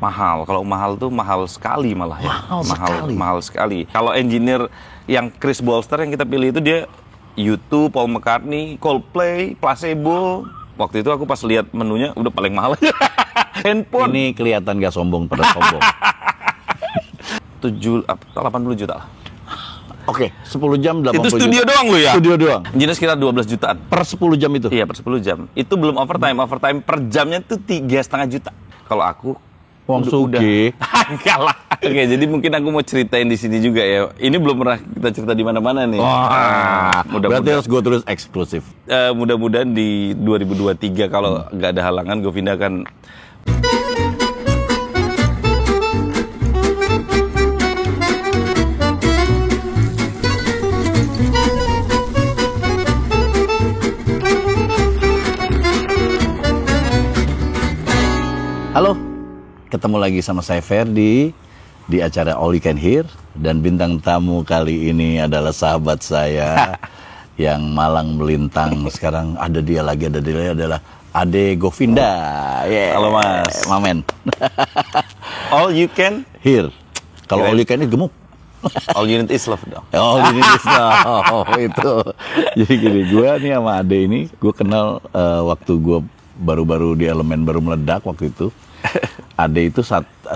Mahal. Kalau mahal tuh mahal sekali malah ya. Mahal sekali. Kalau engineer yang Chris Bolster yang kita pilih itu dia U2, Paul McCartney, Coldplay, Placebo. Waktu itu aku pas lihat menunya udah paling mahal. Handphone. Ini kelihatan gak sombong pada sombong. 80 juta lah. Oke, 10 jam 80 Itu studio juta. doang lo ya? Studio doang. Engineer sekitar 12 jutaan. Per 10 jam itu? Iya, per 10 jam. Itu belum overtime. Overtime per jamnya itu 3,5 juta. Kalau aku Wong Sugi. Enggak lah. Oke, jadi mungkin aku mau ceritain di sini juga ya. Ini belum pernah kita cerita di mana-mana nih. Wah, berarti harus gue terus eksklusif. Mudah-mudahan di 2023 kalau nggak ada halangan, Govinda akan Halo, ketemu lagi sama saya Ferdi di acara All You Can Hear, dan bintang tamu kali ini adalah sahabat saya yang malang melintang. Sekarang ada dia adalah Ade Govinda. Yeah. Halo Mas. Mamen. All You Can Hear. Kalau All You Can Hear gemuk. All You Need Is Love dong. Oh, ini itu. Jadi gini, gue nih sama Ade ini, gue kenal waktu gue baru-baru di Elemen baru meledak waktu itu. Ade itu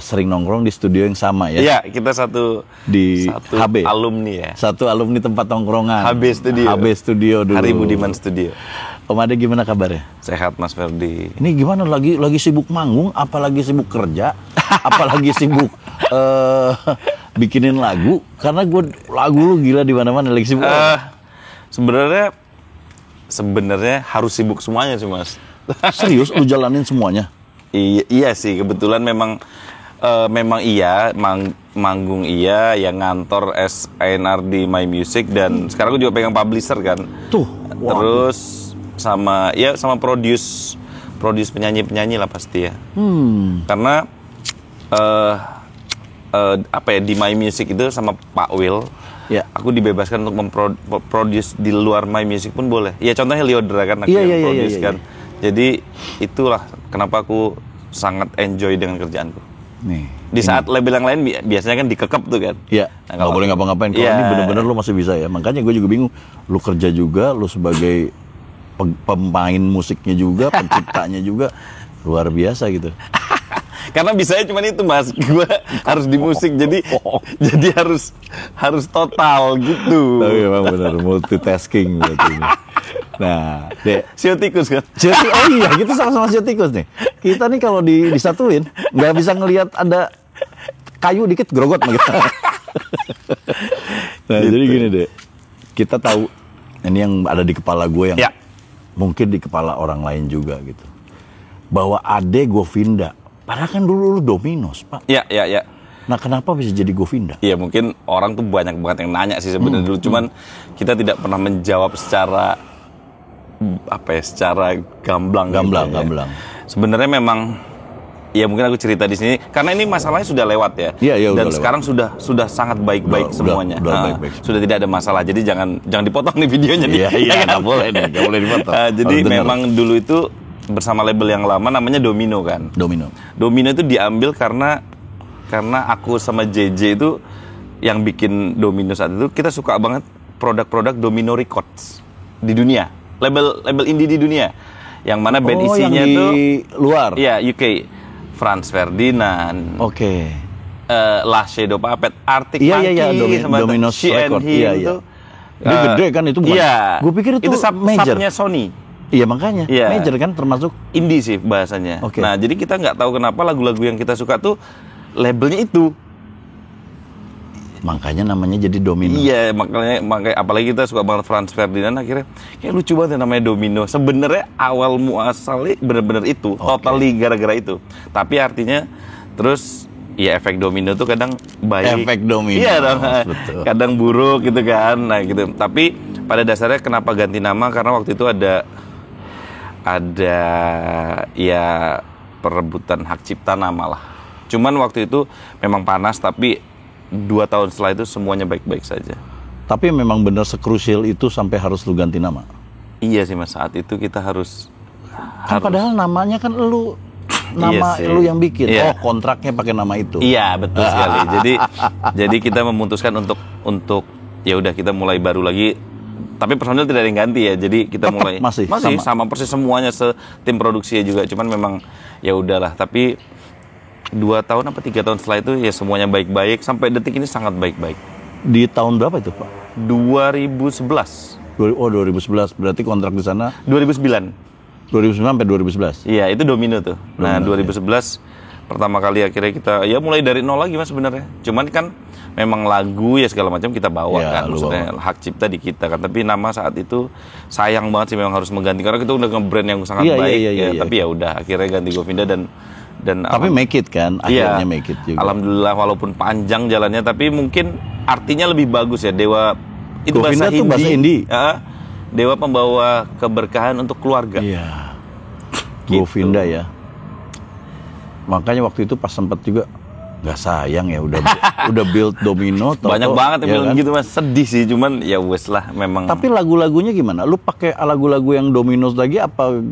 sering nongkrong di studio yang sama ya? Iya, kita satu HB. alumni ya. Satu alumni tempat nongkrongan. HB Studio. HB Studio dulu. Hari Budiman Studio. Om Ade gimana kabarnya? Sehat Mas Ferdi. Ini gimana, lagi sibuk manggung, apalagi sibuk kerja, apalagi sibuk bikinin lagu? Karena lagu lu gila di mana-mana, lagi sibuk. Sebenarnya harus sibuk semuanya sih Mas. Serius lu jalanin semuanya? Iya sih, kebetulan memang iya, manggung iya, yang ngantor as A&R di My Music, dan sekarang aku juga pegang publisher kan. Tuh. Terus sama produce penyanyi lah pasti ya. Karena di My Music itu sama Pak Will, ya, aku dibebaskan untuk memproduce di luar My Music pun boleh. Ya contohnya Liodra kan aku yang produce kan. Jadi itulah kenapa aku sangat enjoy dengan kerjaanku. Nih, di saat label yang lain biasanya kan dikekep tuh kan. Iya. Nggak boleh ngapa-ngapain. Kalau ini bener-bener lu masih bisa ya. Makanya gue juga bingung. Lu kerja juga, lu sebagai pemain musiknya juga, penciptanya juga, luar biasa gitu. Karena bisanya cuma itu Mas, gue harus di musik, jadi harus total gitu. Tapi memang benar multitasking berarti ini. Nah, sio tikus kan? Oh iya, kita sama-sama sio tikus nih. Kita nih kalau disatuin nggak bisa ngelihat ada kayu dikit grogot gitu. Nah, jadi gini deh, kita tahu ini yang ada di kepala gue yang mungkin di kepala orang lain juga gitu, bahwa Ade Govinda. Padahal kan dulu lu Dominos, Pak. Iya. Nah, kenapa bisa jadi Govinda? Iya, mungkin orang tuh banyak banget yang nanya sih sebenarnya dulu. Cuman kita tidak pernah menjawab secara gamblang. Gamblang. Sebenarnya memang, ya mungkin aku cerita di sini karena ini masalahnya sudah lewat ya. Iya, dan lewat. sekarang sudah sangat baik-baik semuanya. Baik-baik. Sudah tidak ada masalah. Jadi jangan dipotong nih videonya. Iya, nggak boleh nih, nggak boleh dipotong. Jadi memang dulu itu bersama label yang lama namanya Domino kan. Domino itu diambil karena aku sama JJ itu yang bikin Domino saat itu, kita suka banget produk-produk Domino Records di dunia, label indie di dunia, yang mana band isinya yang di tuh luar. Iya, UK, Franz Ferdinand. Oke. La Shadow Puppet, Arctic Monkey, Domino Records. Iya. Dia gede kan itu bukan? Iya. Gue pikir itu major. Subnya Sony. Iya, makanya major kan, termasuk indie sih bahasanya. Okay. Nah, jadi kita nggak tahu kenapa lagu-lagu yang kita suka tuh labelnya itu. Makanya namanya jadi Domino. Iya, makanya apalagi kita suka banget Franz Ferdinand, akhirnya kayak lucu banget ya namanya Domino. Sebenarnya awal muasalnya benar-benar itu, totally gara-gara itu. Tapi artinya terus ya efek domino tuh kadang baik. Efek domino. Iya dong. Betul. Kadang buruk gitu kan. Nah, gitu. Tapi pada dasarnya kenapa ganti nama, karena waktu itu ada ya perebutan hak cipta nama lah. Cuman waktu itu memang panas, tapi 2 tahun setelah itu semuanya baik-baik saja. Tapi memang benar sekrusial itu sampai harus lu ganti nama? Iya sih Mas, saat itu kita harus padahal namanya kan lu nama Iya sih. lu yang bikin. Iya. Oh, kontraknya pakai nama itu. Iya, betul sekali. Jadi kita memutuskan untuk ya udah kita mulai baru lagi. Tapi personil tidak ada yang ganti ya. Jadi kita Tetap mulai masih sama persis semuanya, tim produksinya juga. Cuman memang ya udahlah. Tapi 2 tahun apa 3 tahun setelah itu ya semuanya baik-baik. Sampai detik ini sangat baik-baik. Di tahun berapa itu, Pak? 2011. 2011. Berarti kontrak di sana 2009. 2009 sampai 2011. Iya, itu Domino tuh. Nah, Domino, 2011 pertama kali akhirnya kita ya mulai dari nol lagi Mas sebenarnya. Cuman kan memang lagu ya segala macam kita bawa Ya, kan, maksudnya hak cipta di kita kan. Tapi nama saat itu sayang banget sih memang harus mengganti karena kita udah nge-brand yang sangat Iya, baik iya, ya. iya. Tapi ya udah akhirnya ganti Govinda dan Tapi make it kan, akhirnya make it juga. Alhamdulillah walaupun panjang jalannya tapi mungkin artinya lebih bagus ya. Dewa itu Govinda bahasa tuh Hindi. bahasa Hindi. Ya, Dewa pembawa keberkahan untuk keluarga. Iya. Gitu. Govinda ya. Makanya waktu itu pas sempet juga nggak sayang ya udah build Domino. Banyak banget yang ya bilang kan? gitu Mas, sedih sih, cuman ya wes lah memang. Tapi lagu-lagunya gimana? Lu pakai lagu-lagu yang Domino lagi apa?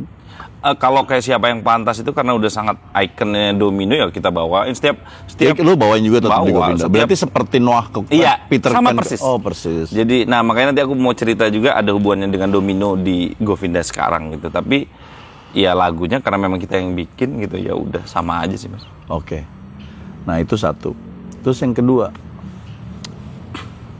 Kalau kayak siapa yang pantas itu karena udah sangat ikonnya Domino ya kita bawain setiap Ya, lu bawain juga tetap di bawa, Govinda. setiap- Berarti seperti Noah ke Iya, Peter sama Pan. persis. Oh, persis. Jadi nah makanya nanti aku mau cerita juga ada hubungannya dengan Domino di Govinda sekarang gitu. Tapi ya lagunya karena memang kita yang bikin gitu ya udah sama aja sih Mas. Oke. Nah, itu satu. Terus yang kedua,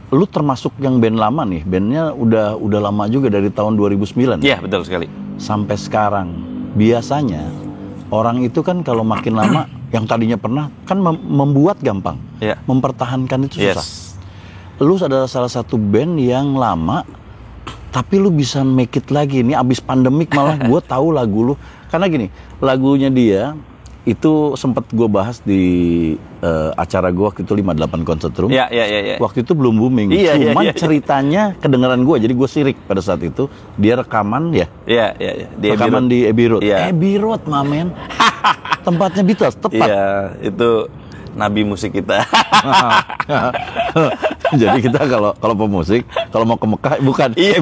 lu termasuk yang band lama nih. Bandnya udah lama juga dari tahun 2009. Iya, betul sekali. Sampai sekarang. Biasanya orang itu kan kalau makin lama yang tadinya pernah kan membuat gampang. Iya. Mempertahankan itu susah. Yes. Lu adalah salah satu band yang lama tapi lu bisa make it lagi. Ini abis pandemik malah gue tahu lagu lu. Karena gini, lagunya dia itu sempat gue bahas di acara gue waktu itu 58 Concert Room. Iya, iya. Waktu itu belum booming. Iya, Cuman iya. ceritanya kedengeran gue, jadi gue sirik pada saat itu. Dia rekaman ya. Iya. Di Rekaman Abbey di Abbey Road. Iya. Abbey Road, mamen. Tempatnya Beatles, tepat. Iya, itu nabi musik kita. Jadi kita kalau pemusik, kalau mau ke Mekah bukan. Iya,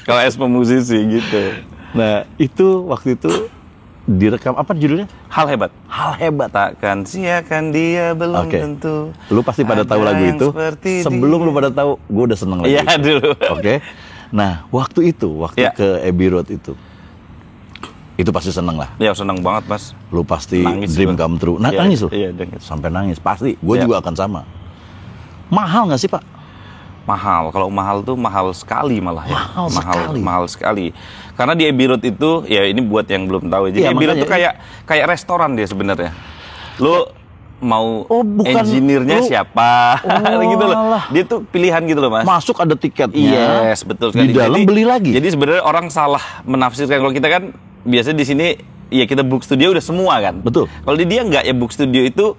kalau es pemusisi gitu. Nah, itu waktu itu direkam apa judulnya? Hal hebat. Hal hebat. Takkan siakan dia belum Oke. tentu. Lu pasti pada tahu ada lagu yang itu. seperti Sebelum dia. lu pada tahu, gue udah seneng lagu Iya itu. dulu. Oke. Nah, waktu Iya. ke Abbey Road itu pasti seneng lah. Ya seneng banget Mas. Lu pasti Nangis dream gua. come true. Iya, Nangis lu? iya, nangis. Sampai nangis, pasti. Gue Iya. juga akan sama. Mahal nggak sih, Pak? Mahal. Kalau mahal tuh mahal sekali malah ya. Mahal sekali. Mahal sekali. Karena di Abbey Road itu ya ini buat yang belum tahu. Jadi Iya, Abbey Road makanya. tuh kayak restoran dia sebenarnya. Lu mau Oh, bukan. engineer-nya Lu- siapa? Oh, gitu loh. alah. Dia tuh pilihan gitu loh Mas. Masuk ada tiketnya. Yes, betul sekali. Di dalam Jadi- beli lagi. Jadi sebenarnya orang salah menafsirkan. Kalau kita kan biasanya di sini ya kita book studio udah semua kan. Betul. Kalau di dia enggak, ya book studio itu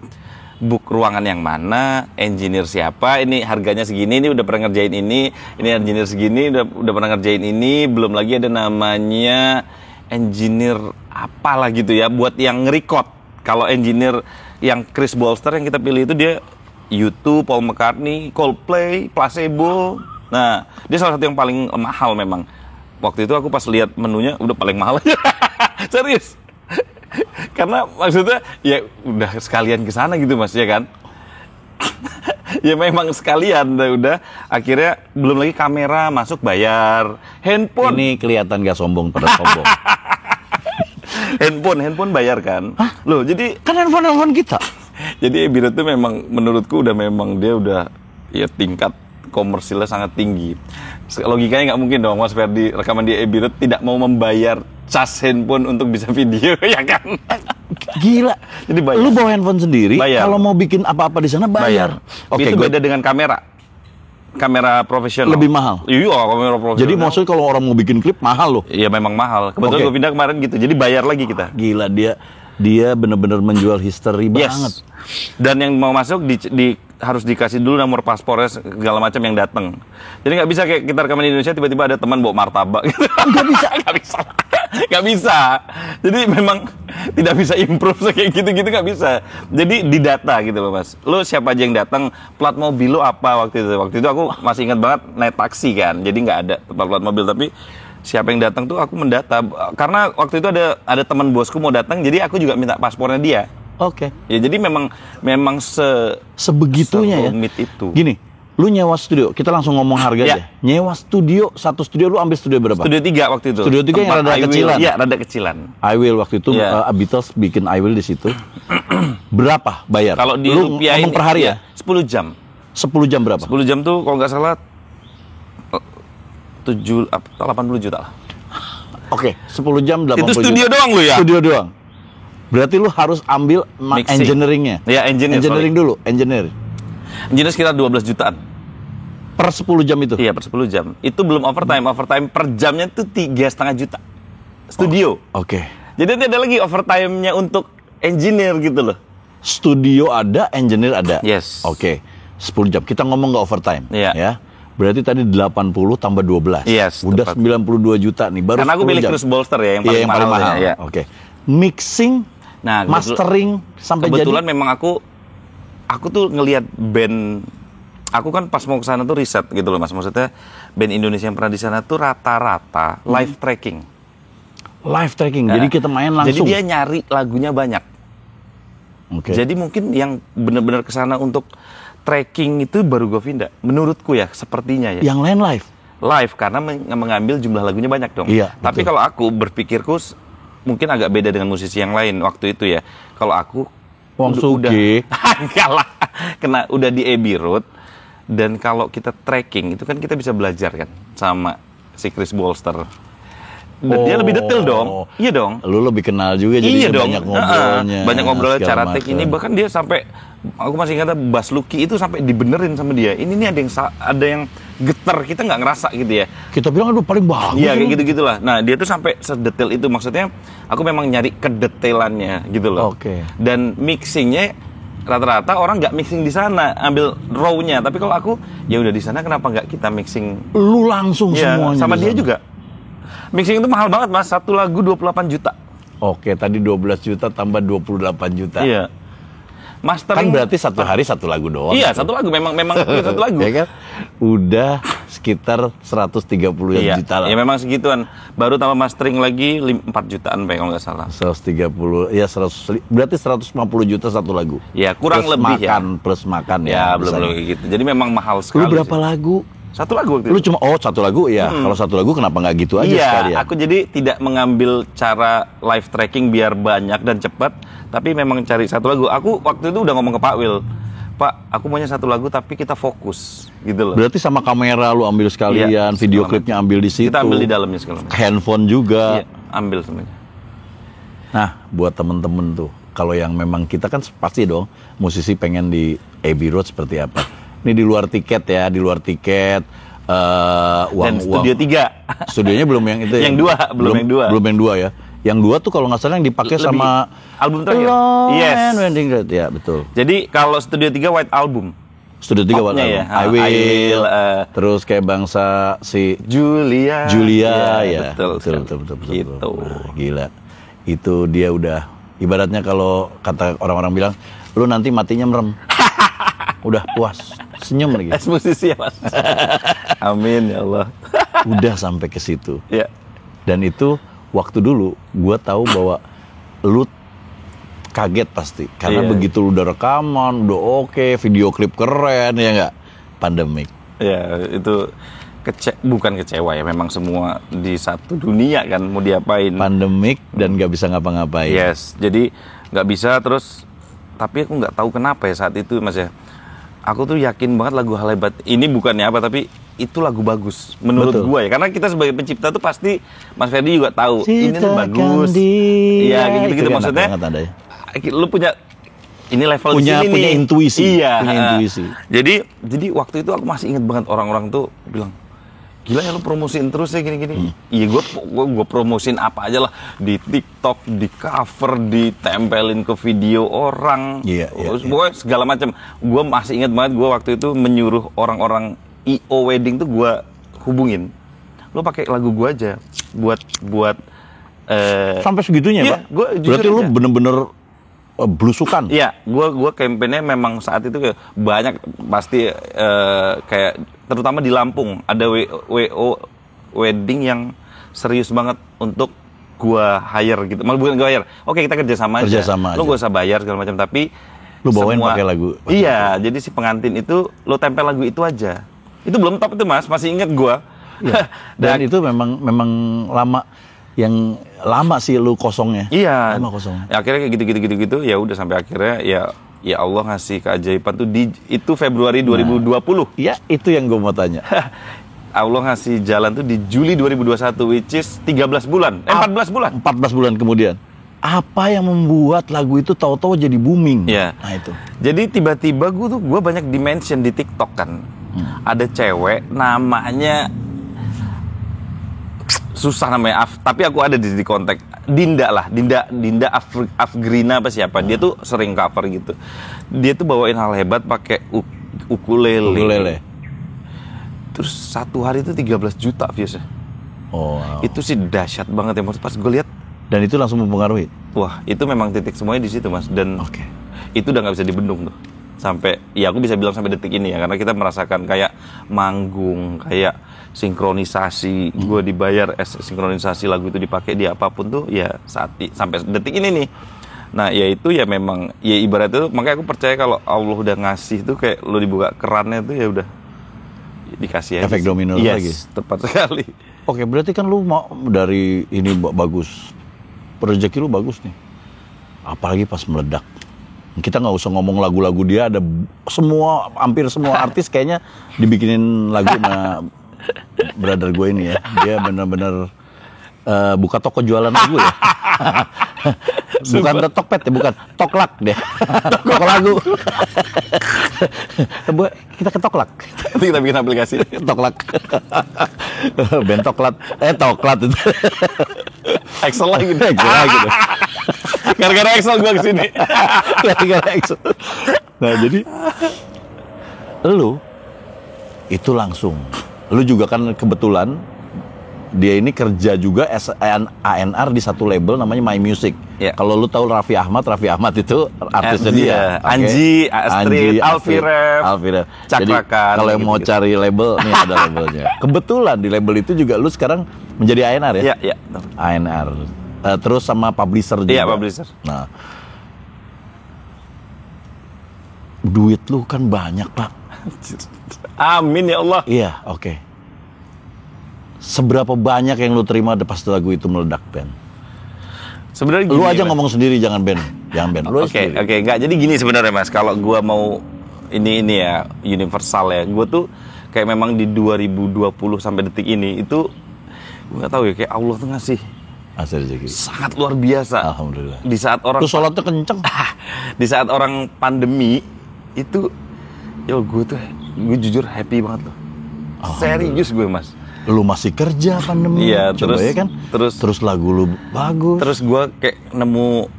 book ruangan yang mana, engineer siapa, ini harganya segini, ini udah pernah ngerjain ini engineer segini udah pernah ngerjain ini, belum lagi ada namanya engineer apalah gitu ya buat yang nge-record. Kalau engineer yang Chris Bolster yang kita pilih itu dia U2, Paul McCartney, Coldplay, Placebo. Nah, dia salah satu yang paling mahal memang. Waktu itu aku pas lihat menunya udah paling mahal aja. Serius. Karena maksudnya ya udah sekalian ke sana gitu Mas ya kan. Ya memang sekalian udah akhirnya belum lagi kamera masuk bayar, handphone Ini kelihatan gak sombong pada sombong. handphone bayar kan. Loh, jadi Kan handphone kita. Jadi Abbey Road itu memang menurutku udah memang dia udah ya tingkat komersilnya sangat tinggi. Logikanya nggak mungkin dong Mas Ferdi rekaman di Abbey Road tidak mau membayar cas handphone untuk bisa video ya kan? Gila. Jadi bayar. Lu bawa handphone sendiri, Bayar. kalau mau bikin apa-apa di sana bayar. Oke, itu gua- beda dengan kamera profesional. Lebih mahal. Iya, kamera profesional. Jadi maksudnya kalau orang mau bikin klip mahal loh. Iya memang mahal. Kebetulan Oke. gue pindah kemarin gitu. Jadi bayar lagi kita. Gila, dia bener-bener menjual history banget. Dan yang mau masuk harus dikasih dulu nomor paspornya segala macam yang datang. Jadi nggak bisa kayak kita rekaman di Indonesia tiba-tiba ada teman bawa martabak gitu. Nggak bisa. Nggak bisa. Nggak bisa. Jadi memang tidak bisa improve kayak gitu-gitu nggak bisa. Jadi didata gitu loh Mas. Lo siapa aja yang datang, plat mobil lo apa waktu itu? Waktu itu aku masih ingat banget naik taksi kan. Jadi nggak ada plat mobil tapi siapa yang datang tuh aku mendata. Karena waktu itu ada teman bosku mau datang, jadi aku juga minta paspornya dia. Oke. Ya jadi memang sebegitunya ya. Itu. Gini, lu nyewa studio, kita langsung ngomong harga aja. Nyewa studio, satu studio lu ambil studio berapa? Studio 3 waktu itu. Studio 3 yang rada kecilan. Iya, rada kecilan. I Will waktu itu Beatles bikin I Will di situ. Berapa bayar? Kalau di lu rupiah ngomong per hari ya? 10 jam. 10 jam berapa? 10 jam tuh kalau nggak salah 80 juta lah. Oke, 10 jam 80 juta. Itu studio doang lu ya? Studio doang. Berarti lu harus ambil engineering-nya. Ya, engineering dulu, engineer sekitar 12 jutaan. Per 10 jam itu? Iya, per 10 jam. Itu belum overtime. Overtime per jamnya itu 3,5 juta. Studio. Oke. Jadi nanti ada lagi overtime-nya untuk engineer gitu loh. Studio ada, engineer ada? Yes. Oke. 10 jam. Kita ngomong nggak overtime. Iya. Ya. Berarti tadi 80 tambah 12. Yes. Udah tepat. 92 juta nih. Baru karena aku pilih Chris Bolster ya, yang paling mahal. Ya. Oke. Mixing, mastering, sampai kebetulan jadi... memang aku tuh ngelihat band. Aku kan pas mau ke sana tuh riset gitu loh Mas. Maksudnya band Indonesia yang pernah di sana tuh rata-rata live tracking. Live tracking. Jadi kita main langsung. Jadi dia nyari lagunya banyak. Okay. Jadi mungkin yang benar-benar ke sana untuk tracking itu baru Govinda. Menurutku ya, sepertinya ya. Yang lain live? Live, karena mengambil jumlah lagunya banyak dong. Iya, tapi kalau aku berpikirku mungkin agak beda dengan musisi yang lain waktu itu ya. Kalau aku Wong Sugi enggak lah, udah di Abbey Road. Dan kalau kita tracking itu kan kita bisa belajar kan sama si Chris Bolster. Dia lebih detail dong. Iya dong. Lu lebih kenal juga jadi dong. Banyak ngobrolnya. Banyak ngobrol cara take ini, bahkan dia sampai, aku masih ingat Bass Lucky itu sampai dibenerin sama dia. Ini nih ada yang getar, kita nggak ngerasa gitu ya. Kita bilang aduh paling bagus. Iya kayak gitu-gitulah. Nah, dia tuh sampai sedetail itu, maksudnya aku memang nyari kedetailannya gitu loh. Oke. Dan mixingnya rata-rata orang nggak mixing di sana, ambil raw-nya. Tapi kalau aku ya udah di sana, kenapa nggak kita mixing? Lu langsung semuanya. Sama dia juga. Mixing itu mahal banget Mas, satu lagu 28 juta. Oke, tadi 12 juta tambah 28 juta. Iya. Mastering kan berarti satu hari satu lagu doang. Iya, satu lagu, memang satu lagu. Ya kan? Udah sekitar 130 juta lah. Ya memang segituan. Baru tambah mastering lagi 4 jutaan kalau nggak salah. 130, ya 100, berarti 150 juta satu lagu. Ya, kurang plus lebih makan, ya. Plus makan ya. Ya, belum kayak gitu. Jadi memang mahal sekali. Lu berapa lagu? Satu lagu waktu itu. Lu cuma satu lagu ya. Kalau satu lagu kenapa nggak gitu aja sekalian? Iya, aku jadi tidak mengambil cara live tracking biar banyak dan cepat, tapi memang cari satu lagu. Aku waktu itu udah ngomong ke Pak Will, Pak, aku maunya satu lagu tapi kita fokus gitu loh. Berarti sama kamera lu ambil sekalian, video klipnya ambil di situ. Kita ambil di dalamnya segala macam. Handphone juga. Iya, ambil semuanya. Nah, buat temen-temen tuh, kalau yang memang kita kan pasti dong, musisi pengen di Abbey Road seperti apa. Ini di luar tiket ya, di luar tiket. Dan studio 3. Studionya belum yang itu ya? Yang 2, belum yang 2. Belum yang 2 ya. Yang 2 tuh kalau nggak salah yang dipakai sama album terakhir. Yes. Ya, betul. Jadi kalau studio 3 White Album. Studio 3 White Album. Ya. I Will. Terus kayak bangsa si Julia. Ya. Betul. Gitu. Nah, gila. Itu dia udah ibaratnya kalau kata orang-orang bilang, lu nanti matinya merem. Udah puas, senyum lagi. Musisi ya Mas. Amin ya Allah. Udah sampai ke situ. Ya. Dan itu waktu dulu gua tahu bahwa lu kaget pasti karena begitu lu udah rekaman, udah oke, video klip keren ya nggak? Pandemik. Ya, itu bukan kecewa ya, memang semua di satu dunia kan mau diapain. Pandemik dan nggak bisa ngapa-ngapain. Yes, jadi nggak bisa terus. Tapi aku nggak tahu kenapa ya saat itu Mas ya. Aku tuh yakin banget lagu Hal Hebat ini bukannya apa, tapi itu lagu bagus menurut gue ya. Karena kita sebagai pencipta tuh pasti Mas Ferdi juga tahu ini tuh bagus. Iya, kayak gitu-gitu maksudnya. Lu punya ini level punya nih. Intuisi. Iya. Punya intuisi. Jadi waktu itu aku masih ingat banget orang-orang tuh bilang, gila ya lu promosiin terus ya gini-gini. Iya, gue promosiin apa aja lah di TikTok, di cover, ditempelin ke video orang. Iya. Pokoknya segala macam. Gue masih ingat banget gue waktu itu menyuruh orang-orang IO wedding tuh gue hubungin. Lu pakai lagu gue aja buat sampai segitunya, iya, Pak. Berarti lu bener-bener belusukan. Iya, gue kampanye memang saat itu kayak banyak pasti kayak terutama di Lampung ada WO wedding yang serius banget untuk gua hire gitu. Malah bukan gua hire. Oke, kita kerja sama aja. Lu gak usah bayar segala macam, tapi lu bawain pakai lagu. Iya, jadi si pengantin itu lu tempel lagu itu aja. Itu belum top itu Mas, masih inget gua. Iya. Dan itu memang lama, yang lama sih lu kosongnya. Iya. Lama kosongnya. Ya, akhirnya kayak gitu ya udah sampai akhirnya ya Allah ngasih keajaiban tuh itu Februari 2020. Iya, itu yang gua mau tanya. Allah ngasih jalan tuh di Juli 2021, which is 14 bulan. 14 bulan. 14 bulan kemudian. Apa yang membuat lagu itu tahu-tahu jadi booming? Iya. Nah itu. Jadi tiba-tiba gue banyak dimention di TikTok kan. Ada cewek namanya susah namanya, tapi aku ada di kontak. Dinda Afgrina apa siapa? Dia tuh sering cover gitu. Dia tuh bawain Hal Hebat pakai ukulele. Terus satu hari itu 13 juta viewsnya. Oh. Wow. Itu sih dahsyat banget ya, pas gue lihat. Dan itu langsung mempengaruhi. Wah, itu memang titik semuanya di situ Mas. Dan itu udah nggak bisa dibendung tuh. Sampai, ya aku bisa bilang sampai detik ini ya, karena kita merasakan kayak manggung, kayak sinkronisasi. Gue dibayar sinkronisasi lagu itu dipakai di apapun tuh, ya sampai detik ini nih. Nah, ya itu ya memang, ya ibaratnya tuh, makanya aku percaya kalau Allah udah ngasih tuh kayak lo dibuka kerannya tuh ya udah dikasih aja. Efek domino lagi. Tepat sekali. Oke, berarti kan lu mau dari ini bagus. Rezeki lu bagus nih. Apalagi pas meledak. Kita nggak usah ngomong lagu-lagu dia, ada hampir semua artis kayaknya dibikinin lagu sama brother gue ini ya. Dia benar-benar buka toko jualan lagu ya. Bukan Tokped ya, bukan Toklak deh. Toko lagu. Kita ke Toklak. Nanti kita bikin aplikasi Toklak. Band Toklat. Toklat itu. Excel lagi deh. Gara-gara Excel gue kesini. Gara-gara Excel. Nah jadi lu itu langsung. Lu juga kan kebetulan dia ini kerja juga ANR di satu label namanya My Music. Yeah. Kalau lu tahu Raffi Ahmad itu artisnya dia. Okay. Anji, Astrid, Alfira, Cakrakan. Kalau yang mau cari label, nih ada labelnya. Kebetulan di label itu juga lu sekarang menjadi ANR ya? Iya. ANR. Terus sama publisher juga. Iya, publisher. Nah, duit lu kan banyak, Pak. Amin ya Allah. Iya, oke. Seberapa banyak yang lu terima pas lagu itu meledak, Ben? Sebenarnya lu aja ngomong sendiri, jangan Ben. Oke, enggak. Jadi gini sebenarnya Mas, kalau gua mau ini ya universal ya. Gua tuh kayak memang di 2020 sampai detik ini itu gua enggak tahu ya, kayak Allah tuh ngasih rezeki sangat luar biasa. Alhamdulillah. Di saat orang terus sholatnya kenceng. Di saat orang pandemi itu gue jujur happy banget loh. Serius gue Mas. Lu masih kerja pandemi. Iya, coba ya kan. Terus lagu lu bagus. Terus gue kayak nemu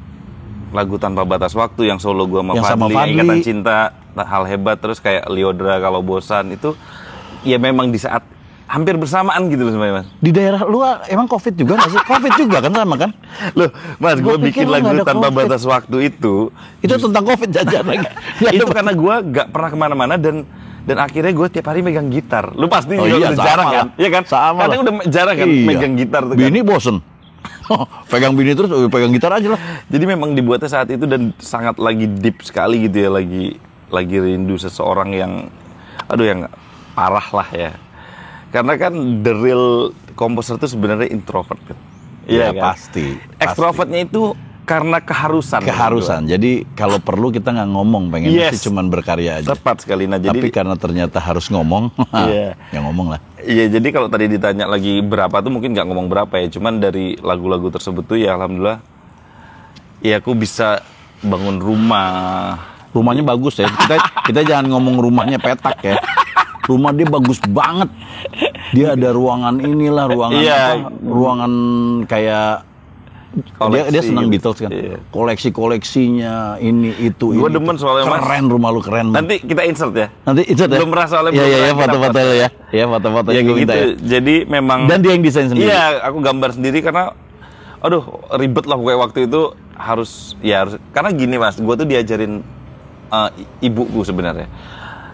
lagu Tanpa Batas Waktu yang solo gue sama Fadli, Ingatan Cinta, Hal Hebat, terus kayak Liodra Kalau Bosan itu ya memang di saat hampir bersamaan gitu loh sebenarnya Mas. Di daerah lu emang Covid juga nggak sih? Covid juga kan sama kan? Loh Mas, gue bikin lagu Tanpa Batas Waktu itu tentang Covid jajan lagi. Itu karena gue gak pernah kemana-mana dan akhirnya gue tiap hari megang gitar. Lu pasti juga udah jarang kan? Iya kan? Sama Katanya udah jarang kan megang gitar tuh kan? Bini bosen. Pegang bini terus, pegang gitar aja lah. Jadi memang dibuatnya saat itu dan sangat lagi deep sekali gitu ya. Lagi rindu seseorang yang yang parah lah ya. Karena kan the real composer itu sebenarnya introvert kan? Iya kan? Pasti. Extrovertnya itu karena keharusan. Jadi kalau perlu kita nggak ngomong, pengen sih cuman berkarya aja. Tepat sekali. Nah, tapi karena ternyata harus ngomong, ya ngomong lah. Iya, jadi kalau tadi ditanya lagi berapa tuh mungkin nggak ngomong berapa ya. Cuman dari lagu-lagu tersebut tuh ya alhamdulillah, ya aku bisa bangun rumah. Rumahnya bagus ya. Kita jangan ngomong rumahnya petak ya. Rumah dia bagus banget. Dia ada ruangan inilah, ruangan kayak dia senang Beatles kan. Koleksi-koleksinya ini itu. Gue demen soalnya Mas. Keren rumah lu, keren. Nanti kita insert ya. Belum merasa oleh Iya, foto-foto ya. Iya, foto-foto ya gitu. Ya. Jadi memang. Dan dia yang desain sendiri. Iya, aku gambar sendiri karena ribet lah kayak waktu itu harus karena gini Mas, gue tuh diajarin ibuku sebenarnya.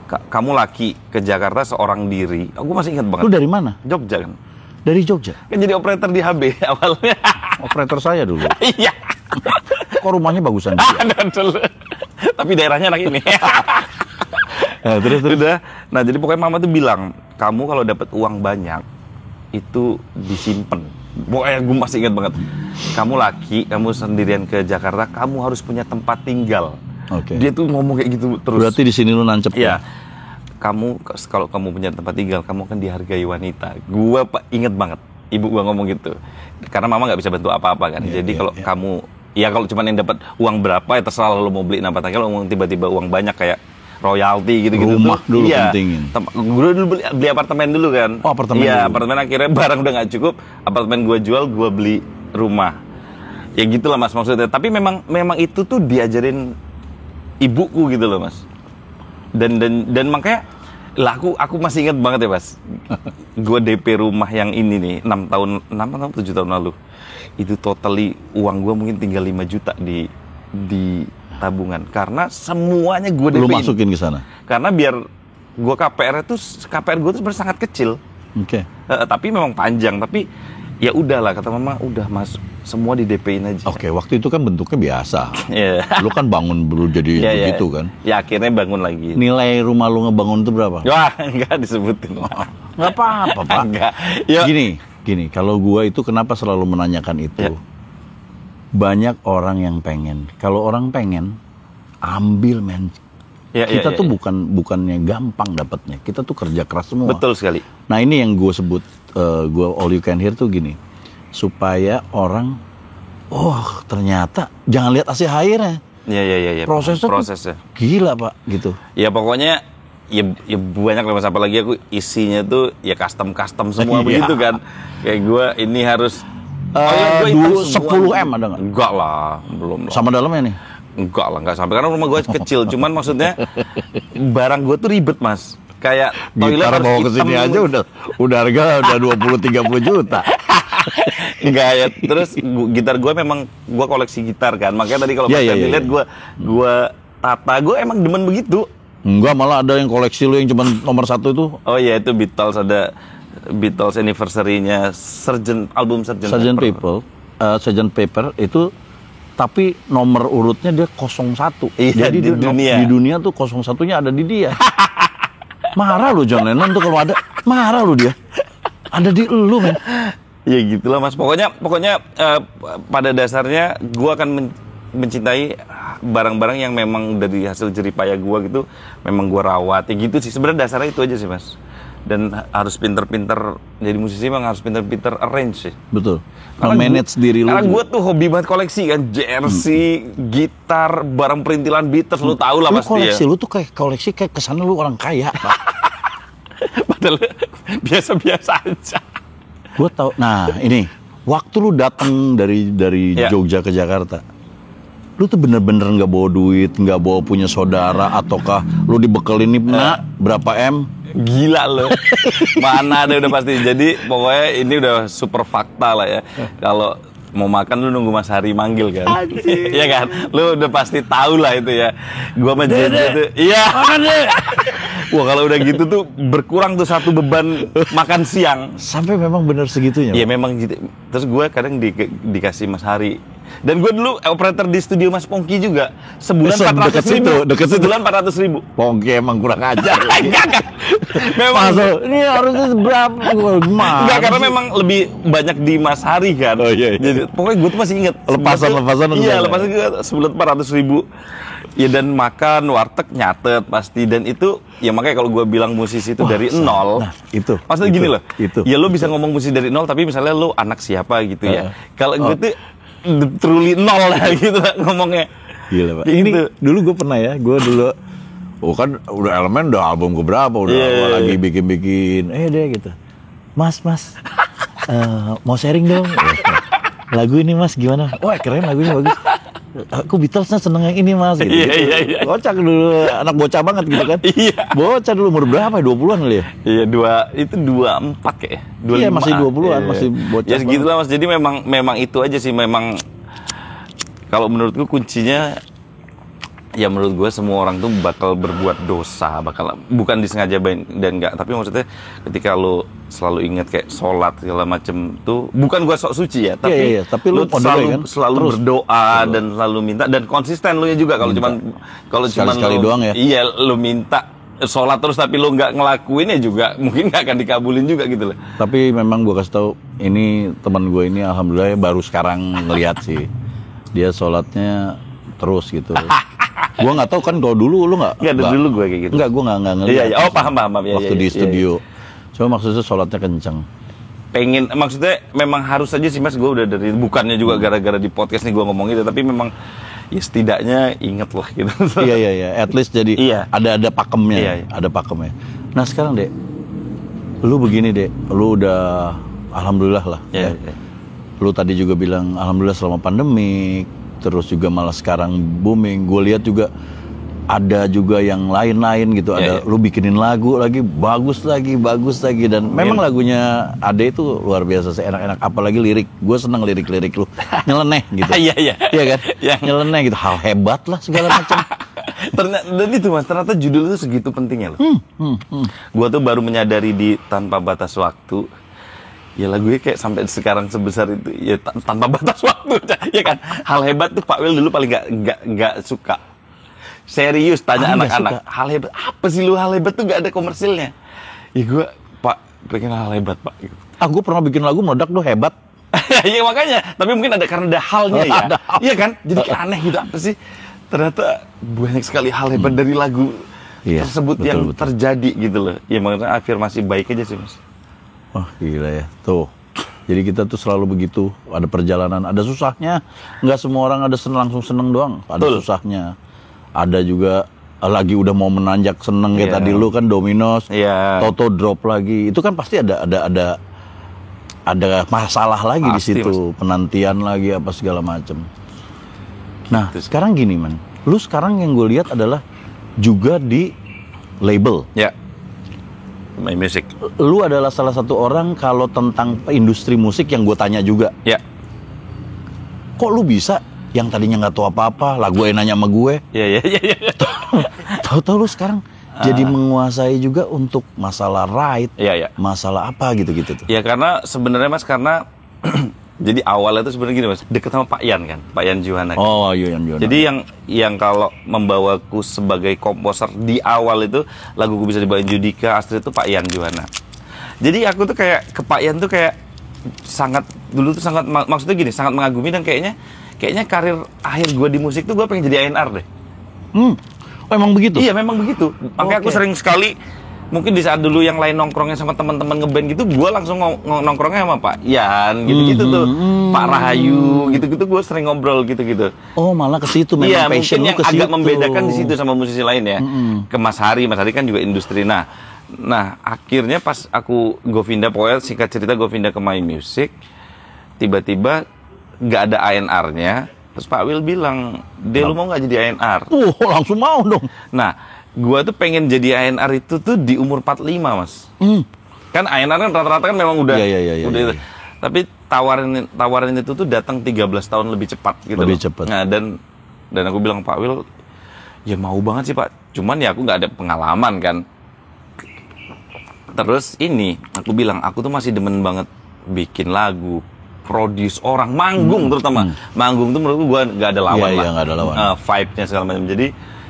Kamu laki ke Jakarta seorang diri. Aku masih ingat banget. Lu dari mana? Jogja kan. Dari Jogja? Kan jadi operator di HB awalnya. Operator saya dulu. Iya. Kok rumahnya bagusan dia? Tapi daerahnya anak ini. Terus. Udah. Nah, jadi pokoknya mama tuh bilang, kamu kalau dapat uang banyak itu disimpan. Pokoknya gue masih ingat banget. Kamu laki, kamu sendirian ke Jakarta, kamu harus punya tempat tinggal. Oke. Dia tuh ngomong kayak gitu terus. Berarti di sini lu nancep ya. Kamu kalau kamu punya tempat tinggal, kamu akan dihargai wanita. Gua inget banget, ibu gua ngomong gitu. Karena mama nggak bisa bantu apa-apa kan. Jadi kalau kamu, ya kalau cuma yang dapat uang berapa ya terserah lo mau beli tempat tinggal. Kalau tiba-tiba uang banyak kayak royalti gitu-gitu. Rumah tuh, dulu pentingin. Gue dulu beli apartemen dulu kan. Oh, apartemen. Iya, dulu. apartemen akhirnya barang udah nggak cukup. Apartemen gua jual, gua beli rumah. Ya gitulah Mas maksudnya. Tapi memang itu tuh diajarin ibuku gitu loh Mas. Dan makanya lah aku masih ingat banget ya Mas. Gue DP rumah yang ini nih 6 atau 7 tahun lalu. Itu totally uang gue mungkin tinggal 5 juta di tabungan karena semuanya gue DP. Lu masukin ke sana. Karena biar gue KPR gue tuh sebenarnya sangat kecil. Oke. Tapi memang panjang, tapi ya udahlah kata mama, udah masuk semua di DP-in aja. Oke, waktu itu kan bentuknya biasa. Iya. Lu kan bangun dulu jadi begitu kan. Ya akhirnya bangun lagi. Nilai rumah lu ngebangun itu berapa? Wah, enggak disebutin. Enggak apa-apa, Pak. Enggak. Ya. Gini, kalau gua itu kenapa selalu menanyakan itu? Ya. Banyak orang yang pengen. Kalau orang pengen, ambil men. Kita tuh bukannya gampang dapatnya. Kita tuh kerja keras semua. Betul sekali. Nah, ini yang gue sebut gue all you can hear tuh gini. Supaya orang ternyata jangan lihat hasil akhirnya. Iya. Prosesnya. Gila, Pak, gitu. Ya pokoknya ya banyak lah Mas, apalagi aku isinya tuh ya custom semua begitu kan. Kayak gue ini harus 10M ada nggak? Enggak lah, belum lah. Sama dalamnya nih? Enggak lah, enggak sampai karena rumah gue kecil. Cuman maksudnya barang gue tuh ribet Mas. Kayak toilet gitar harus bawa ke sini aja udah harga udah 20-30 juta. Enggak ya. Terus gitar gue memang gue koleksi gitar kan. Makanya tadi kalau lihat gue tata, gue emang demen begitu. Enggak, malah ada yang koleksi lu yang cuma nomor 1 itu. Oh iya, itu Beatles, ada Beatles anniversary-nya album Sgt. Paper itu, tapi nomor urutnya dia 01. Iya, jadi di dunia tuh 01-nya ada di dia. Marah lu John Lennon tuh kalau ada, marah lu dia. Ada di lu, men. Ya gitulah Mas. Pokoknya pada dasarnya gue akan mencintai barang-barang yang memang dari hasil jeripaya gue gitu, memang gue rawat. Ya gitu sih. Sebenarnya dasarnya itu aja sih Mas. Dan harus pinter-pinter jadi musisi, memang harus pinter-pinter arrange sih. Betul. Manage diri lu. Karena gue tuh hobi banget koleksi kan, jersey, gitar, barang perintilan Beatles, lu tau lah pasti koleksi, ya. lu tuh kayak koleksi kayak kesana lu orang kaya, Pak. Padahal biasa-biasa aja. Gue tau. Nah ini waktu lu datang dari Jogja ke Jakarta, lu tuh bener-bener nggak bawa duit, nggak bawa punya saudara, ataukah lu dibekelin nih berapa M? Gila lo. Mana ada udah pasti. Jadi pokoknya ini udah super fakta lah ya. Kalau mau makan lu nunggu Mas Hari manggil kan. Iya kan? Lu udah pasti tahu lah itu ya. Gua sama Jeje tuh. Iya. Makan deh. Wah, kalau udah gitu tuh berkurang tuh satu beban makan siang. Sampai memang bener segitunya. Iya memang gitu. Terus gue kadang dikasih Mas Hari. Dan gue dulu operator di studio Mas Pongki juga. Sebulan 400.000. Deket situ. Sebulan 400.000. Pongki emang kurang ajar. Enggak. Memang ini harusnya berapa? Enggak, karena memang lebih banyak di Mas Hari kan. Oh iya. Jadi pokoknya gue tuh masih inget. Lepasan. Iya, lepasan gue sebulan 400.000. Ya dan makan, warteg nyatet pasti. Dan itu, ya makanya kalau gue bilang musisi itu dari nol. Nah, itu. Maksudnya gini loh. Itu. Ya lo bisa ngomong musisi dari nol, tapi misalnya lo anak siapa gitu ya. Kalau gue tuh truly nol lah gitu ngomongnya. Gila, Pak. Ini dulu gue pernah ya, gue dulu kan udah Elemen udah album keberapa, udah lagi bikin-bikin deh gitu. Mas mau sharing dong. Lagu ini Mas gimana? Wah keren lagunya, bagus. Aku Beatlesnya seneng yang ini Mas gitu. Iya. Kocak dulu, anak bocah banget gitu kan. Iya. Bocah dulu umur berapa? 20-an kali ya? Iya, 24 kayak. 25. Iya, masih 20-an, masih bocah. Ya segitulah Mas. Jadi memang itu aja sih, memang kalau menurutku kuncinya ya menurut gue semua orang tuh bakal berbuat dosa, bukan disengaja dan enggak, tapi maksudnya ketika lo selalu ingat kayak sholat segala macem tuh, bukan gue sok suci ya, tapi, tapi lo selalu terus berdoa dan selalu minta dan konsisten lo nya juga. Kalau cuman sekali doang ya. Iya, lo minta sholat terus tapi lo nggak ngelakuin ya juga mungkin nggak akan dikabulin juga gitu loh. Tapi memang gue kasih tahu, ini teman gue ini alhamdulillah baru sekarang ngelihat sih, dia sholatnya terus gitu. Gue nggak tahu kan, kalau dulu lu nggak dulu gue kayak gitu. Gue nggak ngelihat. Iya. Oh paham ya, waktu di studio. Cuma maksudnya sholatnya kenceng. Maksudnya memang harus aja sih mas, gue udah dari, bukannya juga gara-gara di podcast nih gue ngomong gitu, tapi memang ya setidaknya inget lah gitu. Iya. At least jadi ada pakemnya. Iya. Ada pakemnya. Nah sekarang Dek, lu begini Dek, lu udah alhamdulillah lah. Iya. Lu tadi juga bilang alhamdulillah selama pandemi, terus juga malah sekarang booming. Gue lihat juga ada juga yang lain-lain gitu. Ada lu bikinin lagu lagi bagus lagi dan memang lagunya Ade itu luar biasa sih, enak-enak, apalagi lirik. Gue seneng lirik lu. Nyeleneh gitu. Iya kan? Nyeleneh gitu, hal hebat lah segala macam. Dan itu mas, ternyata judul itu segitu pentingnya loh. Gue tuh baru menyadari di Tanpa Batas Waktu, ya lagunya kayak sampai sekarang sebesar itu ya tanpa batas waktu ya kan. Hal hebat tuh Pak Wil dulu paling nggak suka. Serius tanya anak-anak, hal hebat apa sih lu? Hal hebat tuh nggak ada komersilnya. Ya gue Pak pengen hal hebat Pak. Gue pernah bikin lagu meledak tuh hebat. Iya makanya, tapi mungkin karena ada halnya ya. Iya kan, jadi kayak aneh gitu, apa sih? Ternyata banyak sekali hal hebat dari lagu tersebut yang terjadi gitu loh. Ya makanya afirmasi baik aja sih mas. Wah gila ya, tuh. Jadi kita tuh selalu begitu, ada perjalanan, ada susahnya. Nggak semua orang ada langsung seneng doang, ada susahnya. Ada juga lagi udah mau menanjak seneng kayak tadi lu kan Dominos, Toto drop lagi. Itu kan pasti ada masalah lagi di situ, penantian lagi apa segala macem. Nah, sekarang gini man, lu sekarang yang gue lihat adalah juga di label. Ya. My Music. Lu adalah salah satu orang kalau tentang industri musik yang gue tanya juga. Ya. Kok lu bisa yang tadinya nggak tahu apa-apa, lagu nanya sama gue. Iya. Tahu-tahu lu sekarang jadi menguasai juga untuk masalah right, masalah apa gitu-gitu tuh. Ya karena sebenarnya mas, karena jadi awalnya itu sebenarnya gini mas, deket sama Pak Yan kan, Pak Yan Juhana. Oh iya Yan Juhana. Jadi yang kalau membawaku sebagai komposer di awal itu laguku bisa dibawain Judika, Astrid itu Pak Yan Juhana. Jadi aku tuh kayak ke Pak Yan tuh kayak dulu tuh sangat maksudnya gini, sangat mengagumi, dan kayaknya karir akhir gue di musik tuh gue pengen jadi A&R deh. Oh emang begitu? Iya memang begitu. Makanya aku sering sekali, mungkin di saat dulu yang lain nongkrongnya sama teman-teman ngeband gitu, gue langsung nongkrongnya sama Pak Yan gitu-gitu tuh, Pak Rahayu gitu-gitu, gue sering ngobrol gitu-gitu. Oh malah ke situ memang passion lu ke situ. Iya, mungkin yang agak membedakan di situ sama musisi lain ya. Ke Mas Hari kan juga industri. Nah akhirnya pas aku Govinda, pokoknya singkat cerita Govinda ke My Music, tiba-tiba nggak ada A&R-nya. Terus Pak Wil bilang, lu mau nggak jadi A&R? Langsung mau dong. Nah, gua tuh pengen jadi A&R itu tuh di umur 45 mas. Kan A&R kan rata-rata kan memang udah. Iya. Tapi tawaran itu tuh datang 13 tahun lebih cepat gitu. Lebih cepat. Nah dan aku bilang Pak Wil, ya mau banget sih Pak. Cuman ya aku nggak ada pengalaman kan. Terus aku bilang aku tuh masih demen banget bikin lagu, produce orang, manggung terutama. Manggung tuh menurutku gue nggak ada lawan lah. Nggak ada lawan. Vibe-nya segala macam. Jadi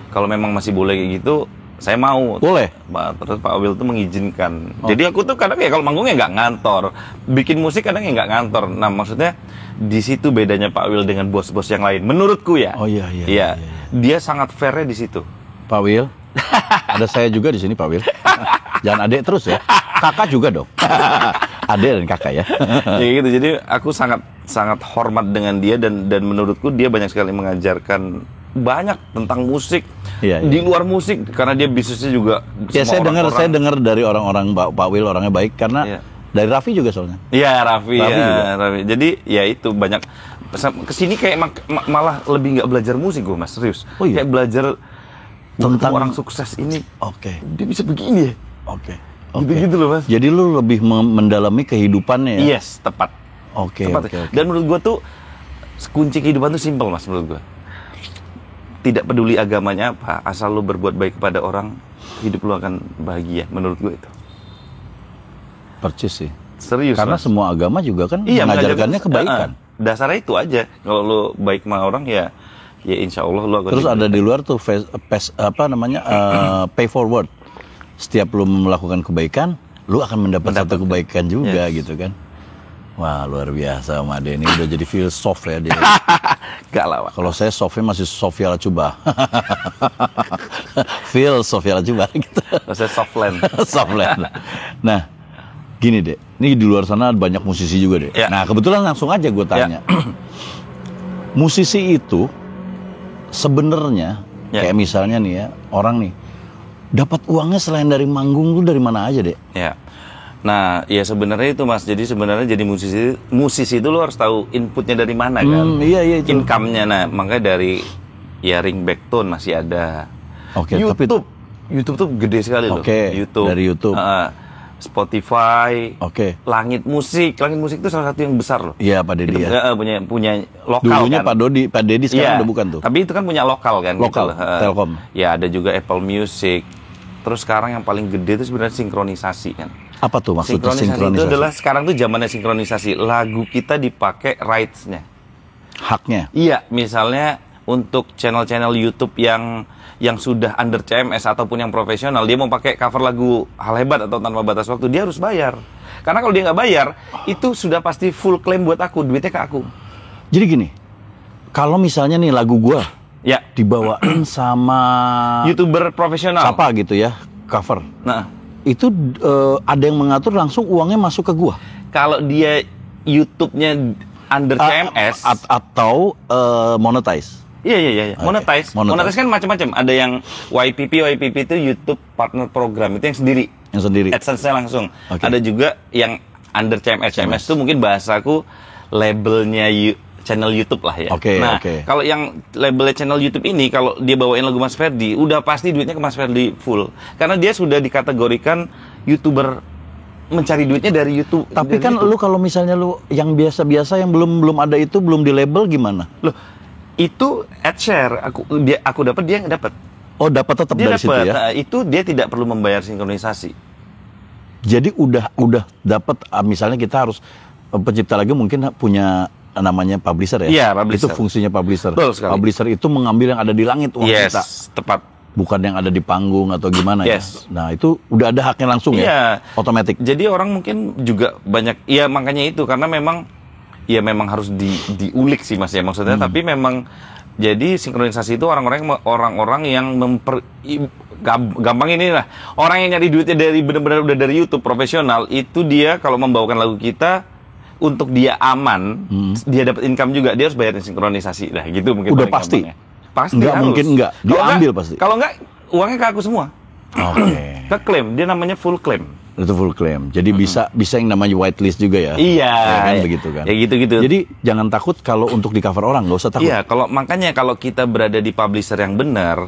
kalau memang masih boleh kayak gitu, saya mau. Boleh. Terus Pak Wil tuh mengizinkan. Jadi aku tuh kadang ya kalau manggungnya nggak ngantor, bikin musik kadang ya nggak ngantor. Nah maksudnya di situ bedanya Pak Wil dengan bos-bos yang lain. Menurutku ya. Oh iya. Dia sangat fair-nya di situ. Pak Wil, ada saya juga di sini Pak Wil. Jangan adek terus ya. Kakak juga dong. Adek dan kakak ya. Ya gitu. Jadi aku sangat hormat dengan dia, dan menurutku dia banyak sekali mengajarkan banyak tentang musik. Di luar musik, karena dia bisnisnya juga. Ya saya dengar dari orang-orang Pak Wil orangnya baik, karena dari Raffi juga soalnya. Iya Raffi. Jadi ya itu banyak kesini kayak malah lebih nggak belajar musik gue mas, serius. Kayak belajar tentang orang sukses ini. Dia bisa begini ya. Gitu loh mas. Jadi lu lebih mendalami kehidupannya ya? Yes, tepat. Oke. Dan menurut gue tuh kunci kehidupan tuh simpel mas, menurut gue. tidak peduli agamanya apa, asal lu berbuat baik kepada orang, hidup lu akan bahagia. Menurut gue itu. Percis sih. Serius. Karena Mas. semua agama juga kan Iya, mengajarkannya kebaikan. Dasarnya itu aja. Kalau lu baik sama orang ya insya Allah lu akan. Terus ada di luar tuh pay forward. Setiap lu melakukan kebaikan, lu akan mendapat satu kebaikan juga gitu kan. Wah, luar biasa Om Ade ini udah jadi filsuf ya dia. Gak lah, Pak. Kalau saya softnya masih Sofia Lacuba. Feel Sofia Lacuba gitu. Saya softland. Softland. Nah, gini deh. Ini di luar sana banyak musisi juga deh. Ya. Nah, kebetulan langsung aja gue tanya. Musisi itu sebenarnya kayak misalnya nih ya, orang nih dapat uangnya selain dari manggung tuh dari mana aja deh? Ya. Nah, ya sebenarnya itu Mas. Jadi sebenarnya jadi musisi itu lo harus tahu inputnya dari mana kan. Iya itu. Income-nya, nah makanya dari ya ringback tone masih ada. Oke, YouTube tuh gede sekali loh. YouTube. Dari YouTube. Spotify. Oke. Langit musik itu salah satu yang besar loh. Iya, Pak Dedi ya. Punya lokal. Dulunya kan. Pak Dedi sekarang udah bukan tuh. Tapi itu kan punya lokal kan. Lokal, gitu. Telkom. Ya ada juga Apple Music. Terus sekarang yang paling gede itu sebenarnya sinkronisasi kan. Apa tuh maksudnya sinkronisasi? Itu adalah sekarang tuh zamannya sinkronisasi. Lagu kita dipakai rights-nya. Haknya? Iya, misalnya untuk channel-channel YouTube yang sudah under CMS ataupun yang profesional, dia mau pakai cover lagu Hal Hebat atau Tanpa Batas Waktu, dia harus bayar. Karena kalau dia nggak bayar, itu sudah pasti full claim buat aku, duitnya ke aku. Jadi gini, kalau misalnya nih lagu gua dibawain sama YouTuber profesional, siapa gitu ya, cover. Nah, itu ada yang mengatur langsung uangnya masuk ke gua. Kalau dia YouTube-nya under CMS atau monetize. Iya. Okay. Monetize kan macam-macam. Ada yang YPP itu YouTube Partner Program, itu yang sendiri. AdSense-nya langsung. Okay. Ada juga yang under CMS. CMS itu mungkin bahasaku labelnya channel YouTube lah ya. Kalau yang labelnya channel YouTube ini, kalau dia bawain lagu Mas Ferdi, udah pasti duitnya ke Mas Ferdi full. Karena dia sudah dikategorikan YouTuber mencari duitnya dari YouTube. Tapi dari kan YouTube. Lu kalau misalnya lu yang biasa-biasa yang belum ada itu, belum di label gimana? Loh, itu ad share. Aku dapat, dia nggak dapat. Oh, dapat tetap dari situ ya? Itu dia tidak perlu membayar sinkronisasi. Jadi udah dapat, misalnya kita harus pencipta lagu mungkin punya namanya publisher ya? Iya, publisher. Itu fungsinya publisher. Betul sekali. Publisher itu mengambil yang ada di langit uang kita. Tepat. Bukan yang ada di panggung atau gimana ya? Yes. Nah, itu udah ada haknya langsung ya? Otomatis. Jadi orang mungkin juga banyak, ya makanya itu, karena memang harus diulik sih Mas ya maksudnya. Tapi memang jadi sinkronisasi itu orang-orang yang gampang ini lah, orang yang nyari duitnya dari benar-benar udah dari YouTube profesional, itu dia kalau membawakan lagu kita untuk dia aman, dia dapat income juga, dia harus bayarin sinkronisasi. Nah, gitu mungkin. Udah pasti. Pasti nggak harus. Mungkin enggak. Dia ambil pasti. Kalau enggak, uangnya ke aku semua. Oke. Ke claim, dia namanya full claim. Itu full claim. Jadi bisa yang namanya whitelist juga ya. Iya. Ya kan begitu kan. Ya gitu-gitu. Jadi jangan takut kalau untuk di cover orang, nggak usah takut. Iya, makanya kalau kita berada di publisher yang benar,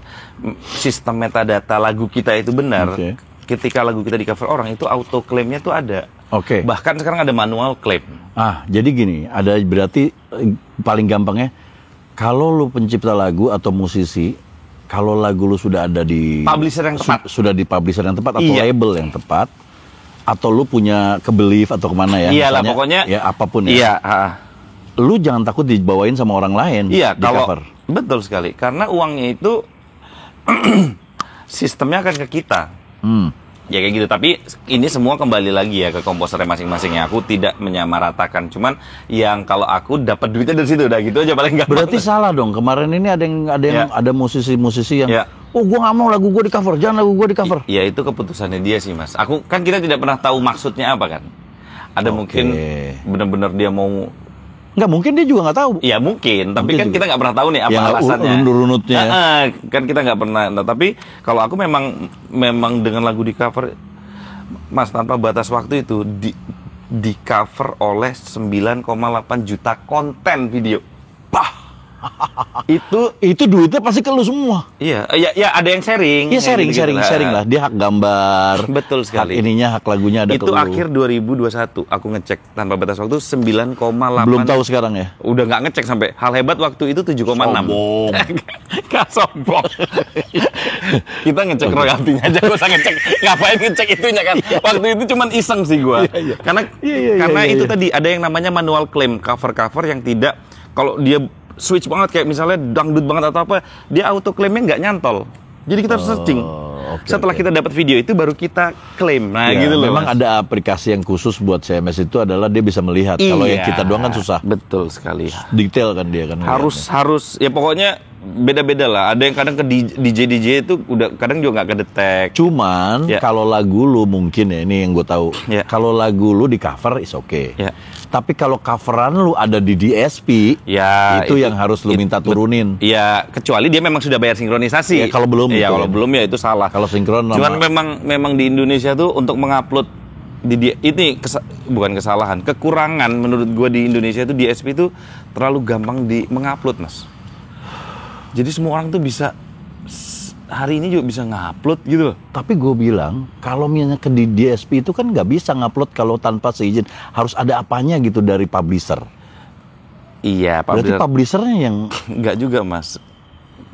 sistem metadata lagu kita itu benar. Ketika lagu kita di cover orang itu auto claimnya tuh ada. Bahkan sekarang ada manual claim. Jadi gini, ada berarti paling gampangnya kalau lu pencipta lagu atau musisi, kalau lagu lu sudah ada di publisher yang tepat, sudah di publisher yang tepat atau label yang tepat, atau lu punya kebelief atau kemana ya? Iyalah pokoknya. Ya apapun ya. Iya. Lu jangan takut dibawain sama orang lain. Iya, di cover. Betul sekali. Karena uangnya itu sistemnya akan ke kita. Ya kayak gitu. Tapi ini semua kembali lagi ya ke komposernya masing-masing ya. Aku tidak menyamaratakan. Cuman yang kalau aku dapat duitnya dari situ, udah gitu aja paling gampang. Berarti salah dong. Kemarin ini ada musisi-musisi yang oh gue nggak mau lagu gue di cover, jangan lagu gue di cover. Ya itu keputusannya dia sih Mas. Kita tidak pernah tahu maksudnya apa kan. Ada mungkin benar-benar dia mau. Nggak, mungkin dia juga nggak tahu. Iya mungkin, tapi kan kita nggak pernah tahu nih apa ya, alasannya. Runut-runutnya. Kan kita nggak pernah. Nah, tapi kalau aku memang dengan lagu di cover, Mas, Tanpa Batas Waktu itu di cover oleh 9,8 juta konten video. Itu duitnya pasti ke lu semua. Iya, ya ada yang sharing. Iya, sharing lah. Dia hak gambar. Betul sekali. Hak ininya, hak lagunya ada itu ke lu. akhir 2021 aku ngecek tanpa batas waktu 9,8. Belum tahu sekarang ya. Udah nggak ngecek sampai. Hal hebat waktu itu 7,6. Sombong. Gak sombong. Kita ngecek royaltinya aja, gak usah ngecek. Ngapain ngecek itunya kan? Waktu itu cuman iseng sih gua. Karena itu tadi ada yang namanya manual claim, cover yang tidak, kalau dia switch banget kayak misalnya dangdut banget atau apa, dia auto claimnya nggak nyantol. Jadi kita harus searching. Setelah kita dapat video itu baru kita klaim. Nah, gitu loh. Memang ada aplikasi yang khusus buat CMS itu adalah dia bisa melihat. Kalau yang kita doang kan susah. Betul sekali. Detail kan dia kan. Harus ya pokoknya beda-beda lah. Ada yang kadang ke DJ itu udah kadang juga nggak kedetek. Cuman kalau lagu lu mungkin ya, ini yang gue tahu. Kalau lagu lu di cover is okay. Tapi kalau coveran lu ada di DSP, itu yang harus lu minta turunin. Iya, kecuali dia memang sudah bayar sinkronisasi. Kalau belum. Iya, kalau belum ya itu salah. Kalau sinkron. Cuman memang di Indonesia tuh untuk mengupload ini bukan kesalahan, kekurangan menurut gue di Indonesia itu DSP itu terlalu gampang mengupload, Mas. Jadi semua orang tuh bisa hari ini juga bisa ngupload gitu loh. Tapi gue bilang kalau misalnya ke di DSP itu kan nggak bisa ngupload kalau tanpa seizin. Harus ada apanya gitu dari publisher. Iya, berarti publishernya yang nggak juga, Mas.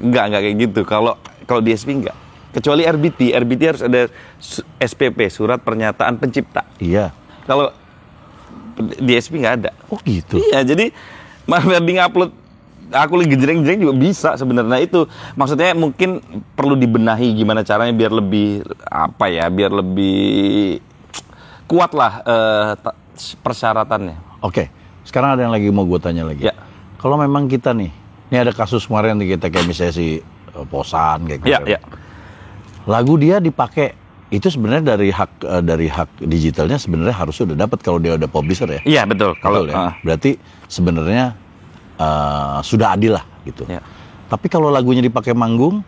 Nggak kayak gitu. Kalau DSP nggak. Kecuali RBT harus ada SPP, surat pernyataan pencipta. Iya. Kalau DSP nggak ada. Oh gitu. Iya, jadi di ngupload aku lagi jreng-jreng juga bisa sebenarnya. Itu maksudnya mungkin perlu dibenahi gimana caranya biar lebih biar lebih kuat lah persyaratannya. Oke, sekarang ada yang lagi mau gue tanya lagi. Kalau memang kita nih, ini ada kasus kemarin kita kayak misalnya si Posan kayak gitu. Lagu dia dipakai itu sebenarnya dari hak digitalnya sebenarnya harusnya udah dapat kalau dia udah publisher ya. Iya betul. Kalau berarti sebenarnya sudah adil lah gitu. Tapi kalau lagunya dipakai manggung,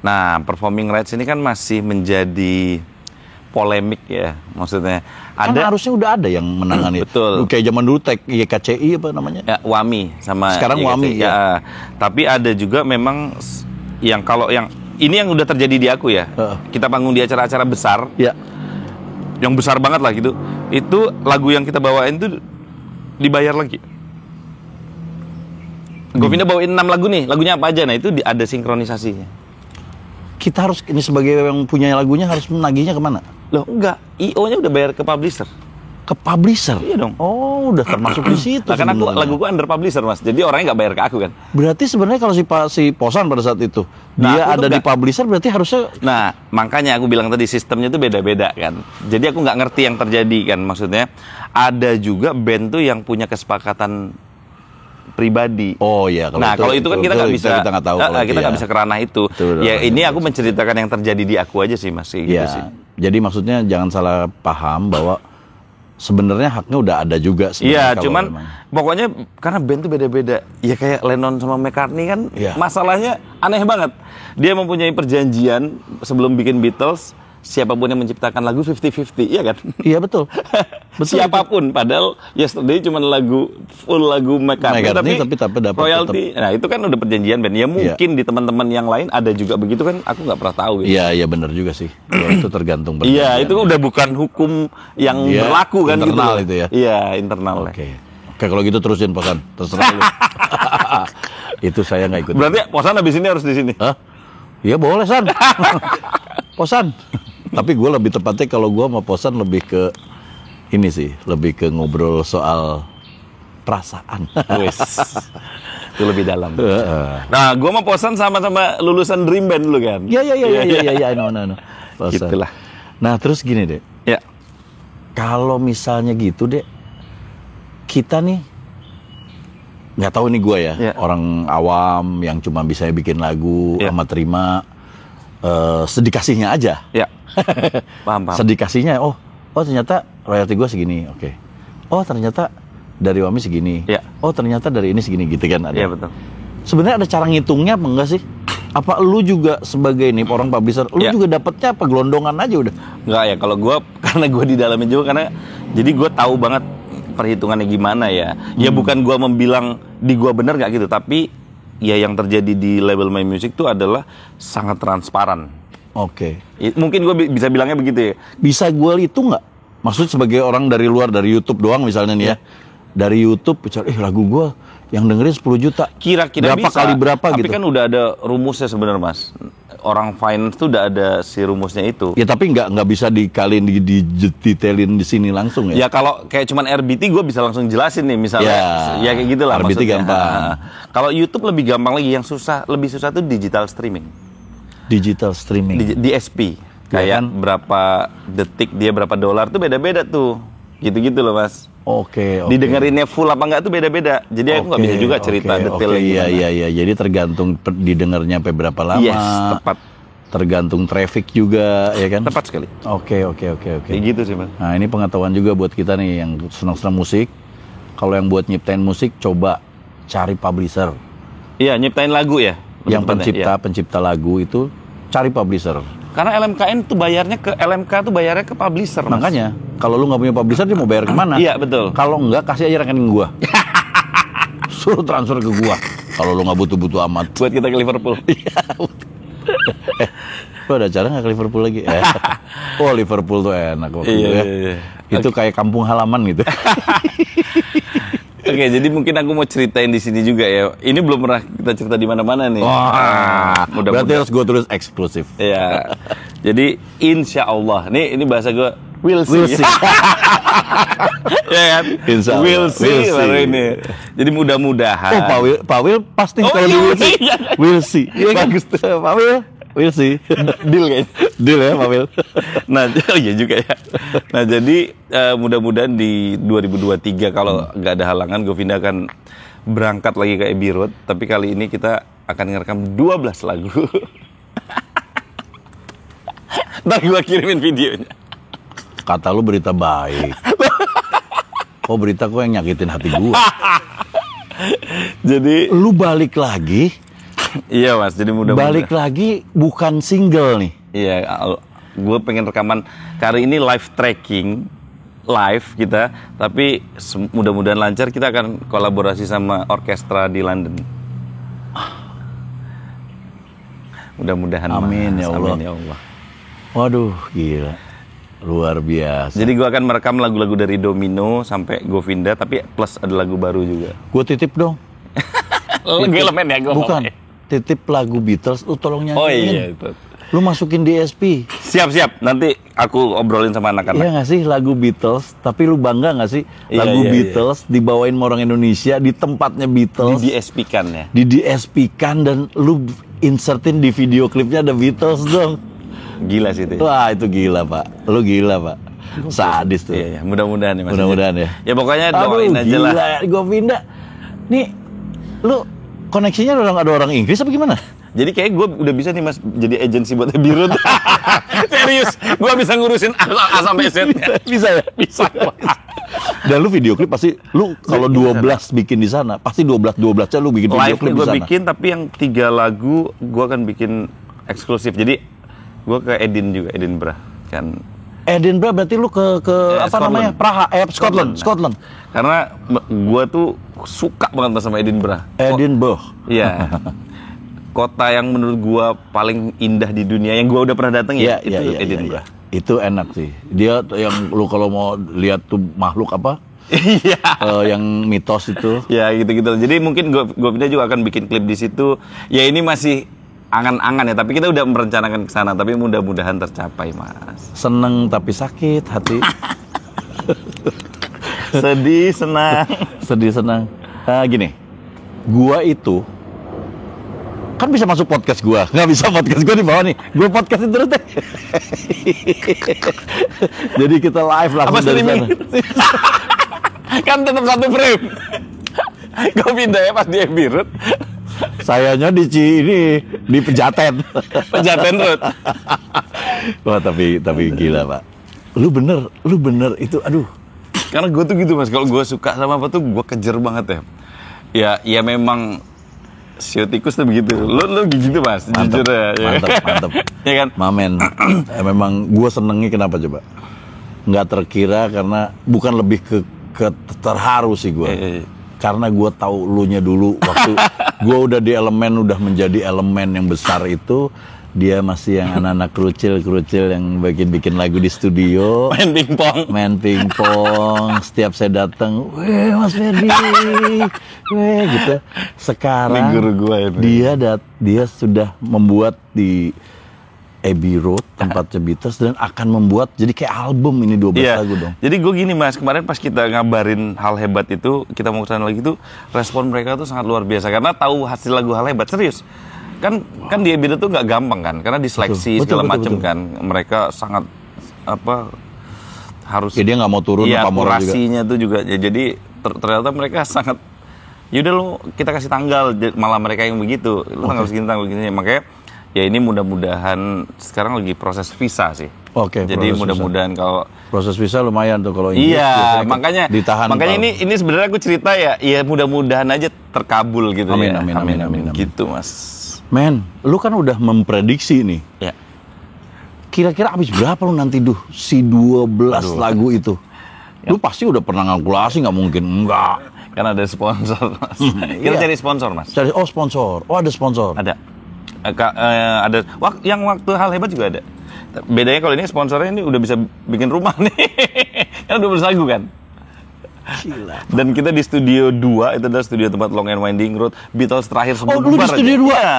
nah performing rights ini kan masih menjadi polemik ya, maksudnya. Kan harusnya udah ada yang menangani. Betul. Kayak zaman dulu YKCI apa namanya? Ya, WAMI sama. Sekarang YKCI, WAMI ya. Tapi ada juga memang yang kalau yang ini yang udah terjadi di aku ya. Kita panggung di acara-acara besar. Yang besar banget lah gitu. Itu lagu yang kita bawain tuh dibayar lagi. Govinda bawain 6 lagu nih, lagunya apa aja? Nah itu ada sinkronisasinya. Kita harus, ini sebagai yang punya lagunya harus menagihnya kemana? Loh enggak, IO-nya udah bayar ke publisher. Ke publisher? Iya dong. Oh udah termasuk di situ. Nah, kan laguku under publisher, Mas, jadi orangnya nggak bayar ke aku kan. Berarti sebenarnya kalau si Posan pada saat itu, dia ada di publisher berarti harusnya. Nah makanya aku bilang tadi sistemnya itu beda-beda kan. Jadi aku nggak ngerti yang terjadi kan, maksudnya ada juga band tuh yang punya kesepakatan pribadi. Oh iya. Kalau itu kan kita nggak bisa. Kita nggak tahu. Kita nggak bisa ke ranah itu. Ini aku menceritakan yang terjadi di aku aja sih, Mas. Gitu sih. Jadi maksudnya jangan salah paham bahwa sebenarnya haknya udah ada juga. Iya, cuman pokoknya karena band tuh beda-beda. Ya kayak Lennon sama McCartney kan masalahnya aneh banget. Dia mempunyai perjanjian sebelum bikin Beatles. Siapapun yang menciptakan lagu 50-50, iya kan? Iya betul. Siapapun, padahal Yesterday cuma full lagu McCartney tapi dapat royalti. Nah itu kan udah perjanjian band. Ya mungkin di teman-teman yang lain ada juga begitu kan? Aku nggak pernah tahu. Iya benar juga sih. Itu tergantung. Iya itu udah bukan hukum yang berlaku kan? Internal gitu. Itu ya. Iya internal. Oke kalau gitu terusin Posan, terserah lu. Itu saya nggak ikut. Berarti Posan habis ini harus di sini? Iya boleh San. Posan. Tapi gue lebih tepatnya kalau gue sama Posan lebih ke ini sih, lebih ke ngobrol soal perasaan. Itu lebih dalam. Nah, gue sama Posan sama-sama lulusan Dream Band dulu kan. Iya, no. Gitulah. Nah, terus gini deh. Ya. Kalau misalnya gitu deh, kita nih nggak tahu nih gue ya, orang awam yang cuma bisa bikin lagu sama terima sedikasihnya aja. Ya. Paham. Sedikasihnya, oh ternyata royalti gue segini, oke. Oh ternyata dari WAMI segini. Ya. Oh ternyata dari ini segini gitu kan ada. Iya betul. Sebenarnya ada cara ngitungnya apa enggak sih? Apa lu juga sebagai nih orang publisher, lu juga dapetnya apa gelondongan aja udah? Enggak ya, kalau gue karena gue di dalamnya juga jadi gue tahu banget perhitungannya gimana ya. Ya bukan gue membilang di gue bener nggak gitu, tapi ya yang terjadi di label My Music itu adalah sangat transparan. Oke. Mungkin gue bisa bilangnya begitu ya. Bisa gue itu nggak? Maksud sebagai orang dari luar, dari YouTube doang misalnya nih ya. Dari YouTube bicara, lagu gue yang dengerin 10 juta. Kira-kira berapa bisa, kali berapa tapi gitu. Tapi kan udah ada rumusnya sebenarnya, Mas. Orang finance tuh udah ada si rumusnya itu. Ya tapi nggak bisa dikaliin detailin di sini langsung ya. Ya kalau kayak cuman RBT gue bisa langsung jelasin nih misalnya. Ya kayak gitulah RBT maksudnya. gampang. Kalau YouTube lebih gampang lagi, yang lebih susah tuh digital streaming. Digital streaming. DSP. Kayak berapa detik dia berapa dolar tuh beda-beda tuh. Gitu-gitu loh, Mas. Oke. Didengerinnya full apa enggak tuh beda-beda. Jadi aku nggak bisa juga cerita detailnya gimana. Iya. Jadi tergantung didengarnya sampai berapa lama. Yes, tepat. Tergantung traffic juga, ya kan? Tepat sekali. Oke. Kayak gitu sih, Mas. Nah, ini pengetahuan juga buat kita nih yang senang-senang musik. Kalau yang buat nyiptain musik, coba cari publisher. Iya, nyiptain lagu ya. Yang pencipta lagu itu cari publisher. Karena LMKN tuh bayarnya ke LMK tuh bayarnya ke publisher, Mas. Makanya kalau lu nggak punya publisher dia mau bayar kemana? Iya betul. Kalau nggak kasih aja rekening gua. Suruh transfer ke gua. Kalau lu nggak butuh amat. Buat kita ke Liverpool. Lu ada acara nggak ke Liverpool lagi? Oh Liverpool tuh enak waktu itu ya. Iya. Itu kayak kampung halaman gitu. Oke, jadi mungkin aku mau ceritain di sini juga ya. Ini belum pernah kita cerita di mana-mana nih. Wah, berarti harus gue terus eksklusif. Iya. Jadi insya Allah, ini bahasa gue we'll see. Ya kan? Insya Allah. We'll see baru ini. Jadi mudah-mudahan. Oh, Pak Will pasti kalau di we'll see. Iya bagus tuh, Pak Will. We'll see. Deal kayaknya. Deal ya, Pak Will. Nah, iya juga ya. Nah, jadi mudah-mudahan di 2023 kalau nggak ada halangan, Govinda akan berangkat lagi ke Abbey Road. Tapi kali ini kita akan ngerekam 12 lagu. Ntar gue kirimin videonya. Kata lu berita baik. Oh, berita kok yang nyakitin hati gue. Jadi lu balik lagi. Iya, Mas, jadi mudah-mudahan balik lagi bukan single nih. Iya, gue pengen rekaman kali ini live tracking live kita, tapi mudah-mudahan lancar. Kita akan kolaborasi sama orkestra di London. Mudah-mudahan. Amin, Mas. ya Allah. Amin ya Allah. Waduh, gila. Luar biasa. Jadi gue akan merekam lagu-lagu dari Domino sampai Govinda, tapi plus ada lagu baru juga. Gue titip dong. Elemen ya gue. Bukan. Titip lagu Beatles, lu tolong nyanyiin. Oh iya itu. Lu masukin DSP. Siap. Nanti aku obrolin sama anak-anak. Iya nggak sih lagu Beatles? Tapi lu bangga nggak sih lagu Beatles dibawain orang Indonesia di tempatnya Beatles? Di DSP-kan ya. Di DSP-kan dan lu insertin di video klipnya ada Beatles dong. Gila sih itu. Wah itu gila Pak. Lu gila Pak. Sadis tuh. Iya. Mudah-mudahan ya Mas. Mudah-mudahan ya. Ya pokoknya doain aja lah. Gila ya, Govinda. Nih, lu koneksinya ada orang Inggris apa gimana? Jadi kayak gue udah bisa nih Mas jadi agensi buat Abbey Road. Serius, gue bisa ngurusin A sampai Z-nya. Bisa ya? Bisa. Dan lu video klip pasti, lu kalau 12 bikin di sana, pasti 12-12-nya lu bikin video klip di sana. Live gue bikin, tapi yang 3 lagu gue akan bikin eksklusif. Jadi gue ke Edinburgh kan. Edinburgh berarti lu ke apa Scotland. namanya? Praha, Scotland. Karena gue tuh suka banget sama Edinburgh. Edinburgh. Iya. Kota yang menurut gue paling indah di dunia yang gue udah pernah datang itu Edinburgh. Itu enak sih. Dia yang lu kalau mau lihat tuh makhluk apa? Iya. Yang mitos itu. Ya gitu-gitu. Jadi mungkin gue juga akan bikin klip di situ. Ya ini masih angan-angan ya, tapi kita udah merencanakan ke sana, tapi mudah-mudahan tercapai, Mas. Seneng tapi sakit hati. Sedih, senang. Sedih, senang. Gini, gua itu kan bisa masuk podcast gua, nggak bisa podcast gua di bawah nih. Gua podcastin terus deh. Jadi kita live langsung dari sana. Kan tetap satu frame. Gue pindah ya pas di Abbey Road. Sayanya di Pejaten. Pejaten Road. Wah tapi gila Pak. Lu bener itu, aduh. Karena gue tuh gitu Mas, kalau gue suka sama apa tuh gue kejar banget ya. Ya memang sio tikus tuh begitu. Lu gitu Mas, mantep, jujur ya. Mantep. Ya kan? Mamen. Memang gue senengnya kenapa coba? Nggak terkira karena bukan lebih ke terharu sih gue. Karena gue tahu lu nya dulu waktu Gue udah di elemen, udah menjadi elemen yang besar itu. Dia masih yang anak-anak kerucil yang bikin lagu di studio. Main pingpong. Setiap saya datang, weh Mas Ferdi, weh gitu. Sekarang guru gua ini. Dia sudah membuat di Abbey Road tempatnya Beatles dan akan membuat jadi kayak album ini 12 lagu dong. Jadi gue gini Mas, kemarin pas kita ngabarin hal hebat itu, kita mau kesana lagi tuh, respon mereka tuh sangat luar biasa karena tahu hasil lagu hal hebat, serius. Kan di Abbey Road tuh nggak gampang kan, karena diseleksi segala macam kan. Mereka sangat harus. Ya, dia nggak mau turun apa kurasinya tuh juga. Ya, jadi ternyata mereka sangat. Yaudah lo kita kasih tanggal, malah mereka yang begitu. Lo tanggal segini makanya. Ya ini mudah-mudahan sekarang lagi proses visa sih. Jadi mudah-mudahan kalau proses visa lumayan tuh kalau Inggris. Iya, makanya ditahan. Makanya ini sebenarnya aku cerita ya mudah-mudahan aja terkabul gitu. Amin. Gitu Mas. Men, lu kan udah memprediksi nih. Ya. Kira-kira habis berapa lu nanti si 12 lagu itu? Lu pasti udah pernah kalkulasi, nggak mungkin enggak. Kan ada sponsor Mas. Kita cari sponsor Mas. Sponsor. Oh ada sponsor. Ada. Ada yang waktu hal hebat juga ada. Bedanya kalau ini sponsornya ini udah bisa bikin rumah nih. Kan udah bersagu kan. Gila. Dan kita di studio 2, itu adalah studio tempat Long and Winding Road Beatles terakhir sebelum bubar. Oh, lu di studio 2? Ya.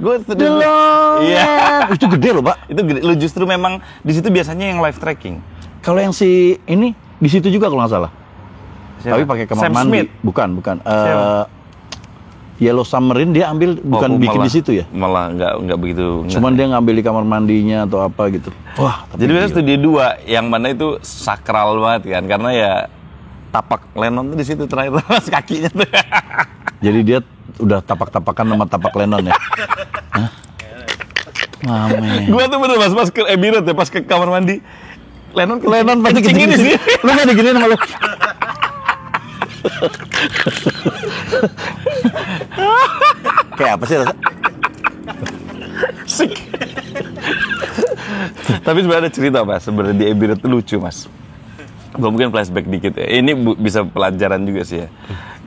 Gue studio 2. Iya. Itu gede loh, Pak. Itu gede. Lu justru memang di situ biasanya yang live tracking. Kalau yang si ini di situ juga kalau nggak salah. Siapa? Tapi pakai kamar Sam mandi. Smith. Bukan. Yellow Submarine dia ambil bukan bikin di situ ya? Malah nggak begitu. Cuman dia ngambil di kamar mandinya atau apa gitu. Wah, jadi biasanya studio 2 yang mana itu sakral banget kan, karena ya tapak Lennon tuh di situ terakhir mas kakinya tuh. Jadi dia udah tapak-tapakan sama tapak Lennon ya. Hah? Mame. Gua tuh bener mas ke Abbey Road ya, pas ke kamar mandi. Lennon pasti gini sih. Lu nggak diginiin sama lu. Kayak apa sih rasa? Sik. Tapi sebenarnya ada cerita mas, sebenarnya di Abbey Road itu lucu mas. Gue mungkin flashback dikit ya. Ini bisa pelajaran juga sih ya.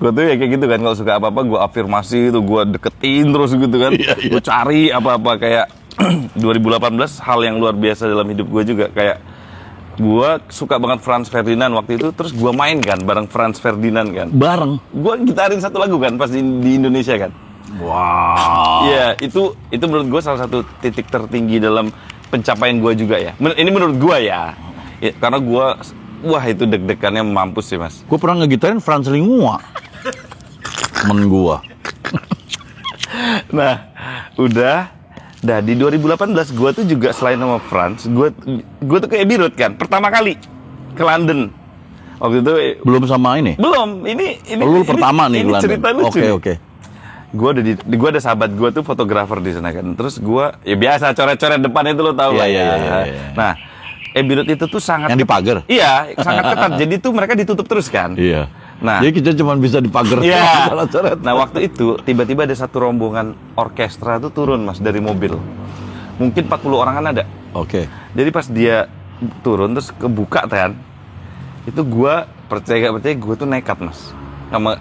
Gue tuh ya kayak gitu kan, kalau suka apa-apa gue afirmasi itu, gue deketin terus gitu kan. Gue cari apa-apa kayak 2018 hal yang luar biasa dalam hidup gue juga kayak gue suka banget Franz Ferdinand waktu itu, terus gue main kan bareng Franz Ferdinand kan. Bareng? Gue gitarin satu lagu kan pas di Indonesia kan. Wow. Iya, itu menurut gue salah satu titik tertinggi dalam pencapaian gue juga ya. Ini menurut gue ya. Karena gue, wah itu deg-degannya mampus sih mas. Gue pernah ngegitarin Franz Lingua. Temen gue. Nah, udah. Nah, di 2018 gue tuh juga selain sama Franz, gue tuh ke Abbey Road kan, pertama kali ke London. Waktu itu belum sama ini? Belum, ini pertama nih ke London. Cerita lucu. Oke. Gue ada sahabat gue tuh fotografer di sana kan. Terus gue ya biasa coret-coret depan itu lo tau lah ya. Nah, Abbey Road itu tuh sangat yang dipagar. Iya, sangat ketat. Jadi tuh mereka ditutup terus kan. Iya. Nah, jadi kita cuma bisa dipagar. Iya. Nah, waktu itu tiba-tiba ada satu rombongan orkestra tuh turun mas dari mobil. Mungkin 40 orang kan ada. Oke. Jadi pas dia turun terus kebuka kan. Itu gue percaya gak percaya gue tuh nekat mas. Sama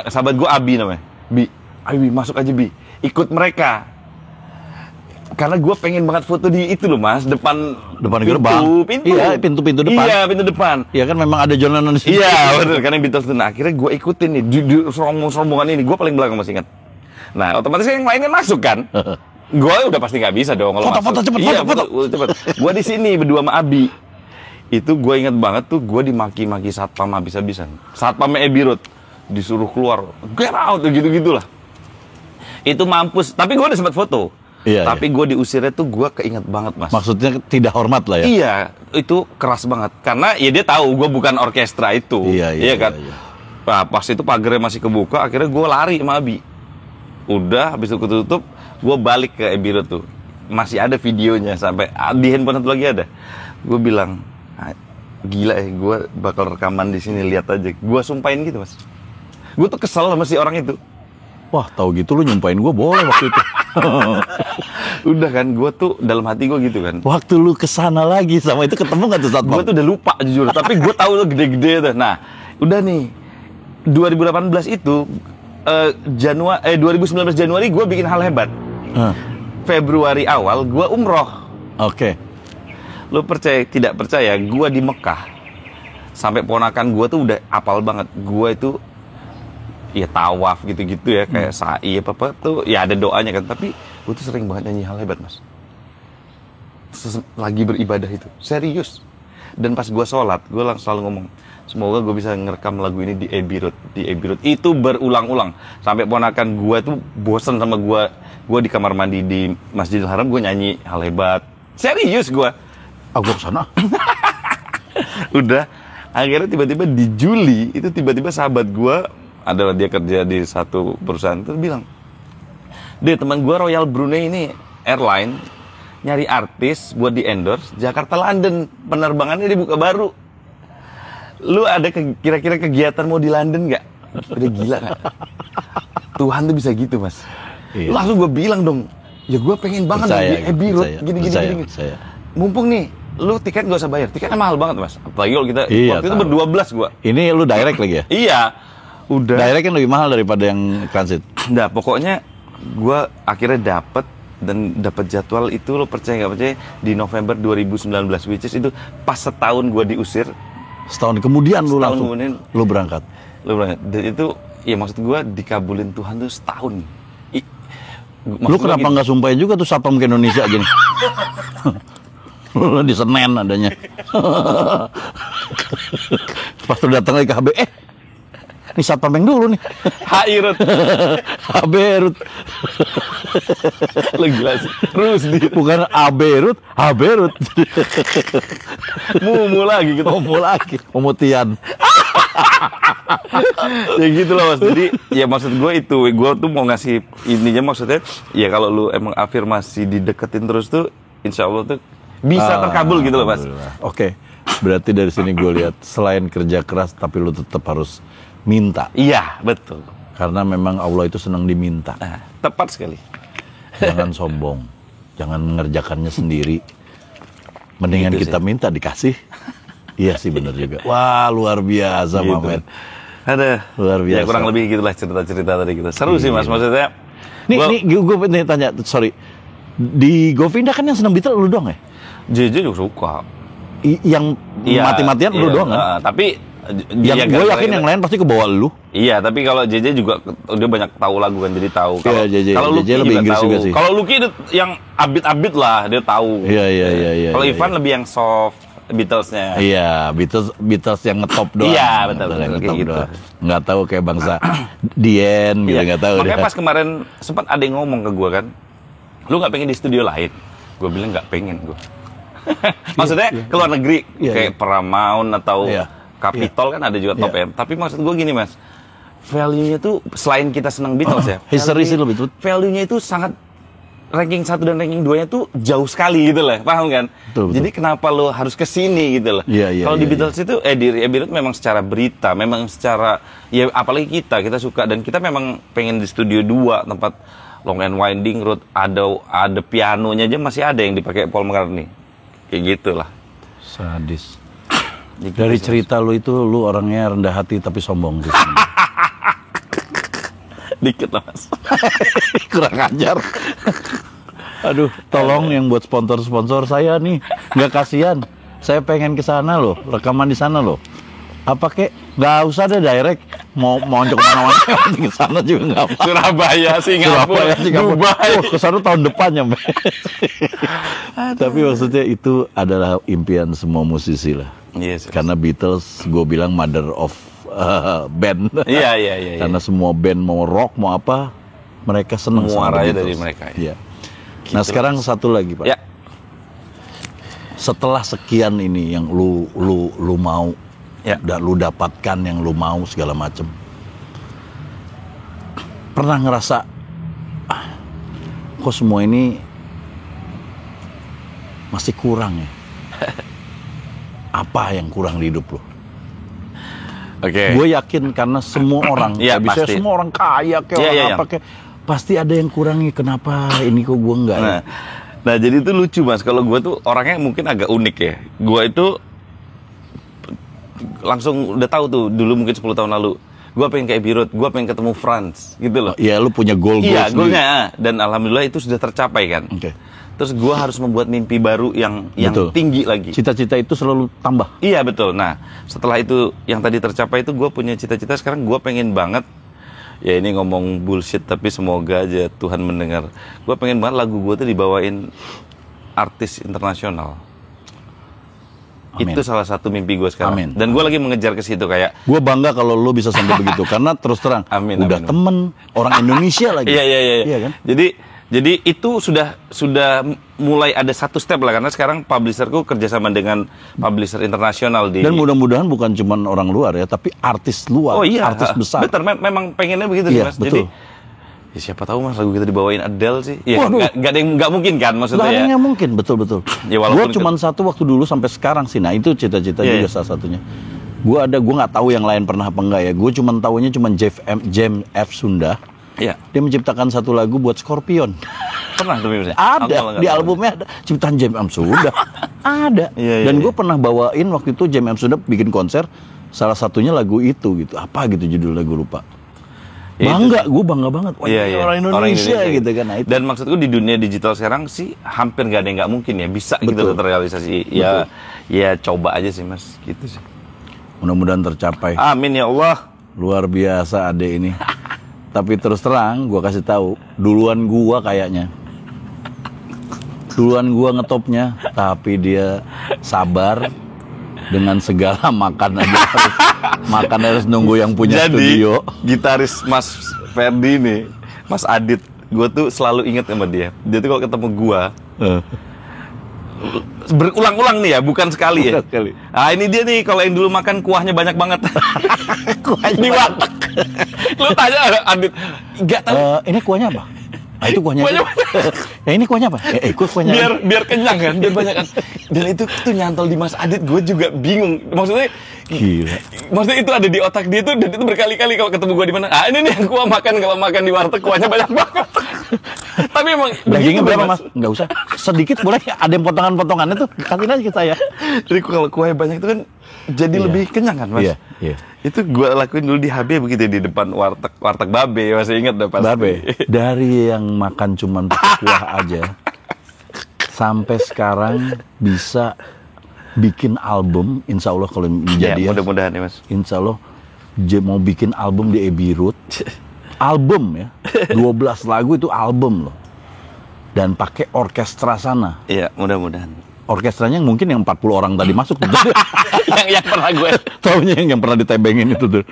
sahabat gue Abi namanya. Ayo masuk aja Bi. Ikut mereka. Karena gue pengen banget foto di itu loh mas, depan gerbang. Pintu. Iya, pintu depan. Iya, pintu depan. Iya kan memang ada jalanan di situ. Iya, betul. Karena Beatles tuh. Nah, akhirnya gue ikutin nih di rombongan ini. Gue paling belakang masih ingat. Nah, otomatis yang lainnya masuk kan. Gue udah pasti nggak bisa dong kalau foto cepet. Gue di sini berdua sama Abi. Itu gue ingat banget tuh, gue dimaki-maki satpam habis-habisan. Satpam Abbey Road disuruh keluar, get out, gitu-gitulah. Itu mampus. Tapi gue udah sempat foto. Iya, tapi gue diusirnya tuh gue keinget banget mas. Maksudnya tidak hormat lah ya? Iya, itu keras banget. Karena ya dia tahu gue bukan orkestra itu. Iya kan. Iya. Nah, pas itu pagarnya masih kebuka, akhirnya gue lari sama Abi. Udah, habis itu ketutup, gue balik ke Abbey Road tuh. Masih ada videonya sampai di handphone satu lagi ada. Gue bilang, gila ya, gue bakal rekaman di sini, lihat aja. Gue sumpahin gitu mas. Gue tuh kesel sama si orang itu. Wah, tahu gitu lu nyumpahin gue boleh waktu itu. Udah kan, gue tuh dalam hati gue gitu kan. Waktu lu kesana lagi sama itu ketemu nggak tuh satpam? Gue tuh udah lupa jujur, tapi gue tahu lu gede-gede tuh. Nah, udah nih 2018 itu 2019 Januari gue bikin hal hebat. Februari awal gue umroh. Oke. Lo percaya tidak percaya, gue di Mekah sampai ponakan gue tuh udah apal banget. Gue itu ya tawaf gitu-gitu ya, kayak sa'i apa tuh ya ada doanya kan. Tapi gue tuh sering banget nyanyi hal hebat, Mas. Lagi beribadah itu serius. Dan pas gue sholat, gue langsung selalu ngomong, semoga gue bisa ngerekam lagu ini di Abbey Road. Itu berulang-ulang sampai ponakan gue tuh bosen sama gue. Gue di kamar mandi di Masjidil Haram, gue nyanyi hal hebat. Serius gue. Gue kesana. Udah, akhirnya tiba-tiba di Juli itu tiba-tiba sahabat gue, adalah dia kerja di satu perusahaan, terus bilang, "Deh, teman gue Royal Brunei ini airline nyari artis buat di endorse Jakarta London, penerbangannya dibuka baru. Lu ada kira-kira kegiatan mau di London nggak?" Udah gila nggak? Tuhan tuh bisa gitu, Mas. Iya. Langsung gue bilang dong, ya gue pengen banget di Abbey Road gini. Mumpung nih, lu tiket gak usah bayar, tiketnya mahal banget, Mas. Apalagi kalau kita waktu itu ber-12 gue. Ini lu direct lagi ya? Iya, udah. Direct kan lebih mahal daripada yang transit. Nah, pokoknya gue akhirnya dapat jadwal itu, lo percaya nggak percaya, di November 2019, which is itu pas setahun gue diusir. Setahun kemudian lu langsung lu berangkat. Dan itu ya maksud gue dikabulin Tuhan tuh setahun. Lu kenapa nggak sumpahin juga tuh satpam ke Indonesia gini? Lu di Senen adanya. Pas lu datang lagi ke HB, ini satpam yang dulu nih. HI Road. HB Road. Lu gila sih. Terus bukan AB Road, HB Road. Mumu lagi gitu. Pemutihan. Ya gitu loh, Mas. Jadi ya maksud gue itu, gue tuh mau ngasih ininya, maksudnya ya kalau lu emang afirmasi dideketin terus tuh, insya Allah tuh bisa terkabul gitu loh, Mas. Oke. Berarti dari sini gue lihat selain kerja keras, tapi lu tetap harus minta. Iya, betul. Karena memang Allah itu senang diminta. Nah, tepat sekali. Jangan sombong, jangan mengerjakannya sendiri. Mendingan gitu kita minta dikasih. Iya sih, benar juga. Wah, luar biasa, gitu. Mamet. Ada luar biasa. Ya kurang lebih gitulah cerita-cerita tadi kita. Seru sih, Mas, maksudnya. Nih gue tanya, sorry. Di Govinda kan yang senang Beatles lu doang ya? JJ juga suka. Yang mati-matian lu doang kan? Tapi yang gue yakin yang lain pasti ke bawah lu. Iya, tapi kalau JJ juga dia banyak tahu lagu kan, jadi tahu. Kalau Lucky lebih Inggris juga sih. Kalau Lucky yang abit-abit lah, dia tahu. Iya. Kalau Ivan lebih yang soft, Beatlesnya. Iya, Beatles yang ngetop doang. Iya, betul kayak gitu. Nggak tahu kayak bangsa Dien gitu, nggak tahu. Makanya pas kemarin sempat ada yang ngomong ke gue kan, lu nggak pengen di studio lain? Gue bilang nggak pengen gue. Maksudnya ke luar negeri, kayak Paramount atau Capitol kan ada juga top M. Tapi maksud gue gini, Mas, value-nya tuh selain kita senang Beatles ya, history sih lebih tuh. Value-nya itu sangat, ranking 1 dan ranking 2-nya tuh jauh sekali gitu lah, paham kan? Betul. Jadi kenapa lo harus kesini gitu loh? Kalau di Beatles itu, di Abbey Road memang secara berita, memang secara, ya apalagi kita suka, dan kita memang pengen di studio 2, tempat Long and Winding Road, ada pianonya aja masih ada yang dipakai Paul McCartney. Kayak gitulah. Sadis. Dari cerita lu itu, lu orangnya rendah hati tapi sombong gitu. Dikit lah, Mas. Kurang ajar. Aduh, tolong yang buat sponsor saya nih, nggak kasihan. Saya pengen ke sana loh, rekaman di sana loh. Apa kek? Nggak usah deh direct. Mau ke mana-mana ke sana juga nggak apa. Surabaya, Singapura, Dubai. Ke sana tahun depannya, Mbak. Tapi maksudnya itu adalah impian semua musisi lah. Yes. Karena Beatles, gue bilang mother of band. Iya. Karena semua band mau rock mau apa, mereka senang sama Beatles. Dari mereka. Iya. Gitu. Nah sekarang satu lagi, Pak. Ya. Setelah sekian ini yang lu mau, dan lu dapatkan yang lu mau segala macem, pernah ngerasa kok semua ini masih kurang ya? Apa yang kurang di hidup lu? Oke. Gue yakin karena semua orang, bisa semua orang kaya kayak apa kayak, pasti ada yang kurangnya. Kenapa ini kok gue enggak? Nah jadi itu lucu, Mas. Kalau gue tuh orangnya mungkin agak unik ya. Gue itu langsung udah tahu tuh dulu mungkin 10 tahun lalu. gue pengen kayak Birut, gue pengen ketemu Franz, gitu loh. Iya, lu punya goal Iya, sendiri. goalnya, dan alhamdulillah itu sudah tercapai kan. Oke. Terus gue harus membuat mimpi baru yang Betul. tinggi lagi. Cita-cita itu selalu tambah. Iya betul. Nah setelah itu yang tadi tercapai itu gue punya cita-cita, sekarang gue pengen banget. Ya ini ngomong bullshit tapi semoga aja Tuhan mendengar. Gue pengen banget lagu gue tuh dibawain artis internasional. Amin. Itu salah satu mimpi gue sekarang. Amin. Dan gue lagi mengejar ke situ kayak. Gue bangga kalau lu bisa sampai begitu karena terus terang Amin, udah amin. temen orang Indonesia lagi. Iya kan? Jadi itu sudah mulai ada satu step lah, karena sekarang publisherku kerjasama dengan publisher internasional di. Dan mudah-mudahan bukan cuma orang luar ya, tapi artis luar, Oh iya, artis besar. betul, memang pengennya begitu Iya, sih, Mas. betul. Jadi ya siapa tahu Mas lagu kita dibawain Adele sih. Ya Waduh. nggak mungkin kan maksudnya Nggak ada ya. yang mungkin, betul-betul. Ya, walaupun Gue cuma satu waktu dulu sampai sekarang sih. Nah itu cita-cita Iya, juga iya. salah satunya. Gue nggak tahu yang lain pernah apa enggak ya. Gue cuma tahunya cuma James F. Sunda. Iya. Dia menciptakan satu lagu buat Scorpion. Pernah tuh Mas? Ada di albumnya ada ciptaan James M. Sunda. Ada. Iya, Dan iya, gue pernah bawain waktu itu James M. Sunda bikin konser. Salah satunya lagu itu gitu. Apa gitu judulnya gue lupa. Ya, Bangga, gue bangga banget. Wah, Iya, ini iya. orang Indonesia gitu kan. Nah, itu. Dan maksudku di dunia digital sekarang sih hampir nggak ada yang nggak mungkin ya, bisa gitu Betul. loh terrealisasi. Ya coba aja sih Mas, gitu sih. Mudah-mudahan tercapai. Amin ya Allah. Luar biasa adek ini. Tapi terus terang, gue kasih tahu, duluan gua kayaknya. Duluan gua ngetopnya, tapi dia sabar dengan segala makan aja harus nunggu yang punya Jadi, studio. gitaris Mas Ferdi nih, Mas Adit, gue tuh selalu inget sama dia. Dia tuh kalau ketemu gua berulang-ulang nih ya, bukan sekali ya. Bukan sekali. Ah ini dia nih, kalau yang dulu makan kuahnya banyak banget. Kuahnya di warteg. Lu tanya Adit, nggak tahu. Ini kuahnya apa? Ah, itu kuahnya. Kuahnya Ya ini kuahnya apa? Kuahnya. biar kenyang kan, biar banyak kan. Dan itu tuh nyantol di Mas Adit, gue juga bingung. Maksudnya Gila. Maksudnya itu ada di otak dia tuh, dan itu berkali-kali kalau ketemu gue di mana. Ah ini nih yang kuah makan, kalau makan di warteg kuahnya banyak banget. Tapi emang Dagingnya begitu, berapa mas? Nggak usah. Sedikit boleh. Ada yang potongan-potongannya tuh. Kasih aja ke saya. Jadi kalau kuahnya banyak itu kan jadi Iya. lebih kenyang kan Mas. Iya, iya. Itu gue lakuin dulu di HB begitu, di depan warteg Babe, masih ingat deh pasti. Babe, dari yang makan cuman pakai kuah aja sampai sekarang bisa bikin album, insya Allah kalau menjadi Ya, mudah-mudahan ya Mas. insya Allah mau bikin album di Abbey Road. Album ya, 12 lagu itu album loh. Dan pakai orkestra sana. Iya, mudah-mudahan. Orkestranya mungkin yang 40 orang tadi masuk. yang pernah gue. Taunya yang pernah ditebengin itu tuh.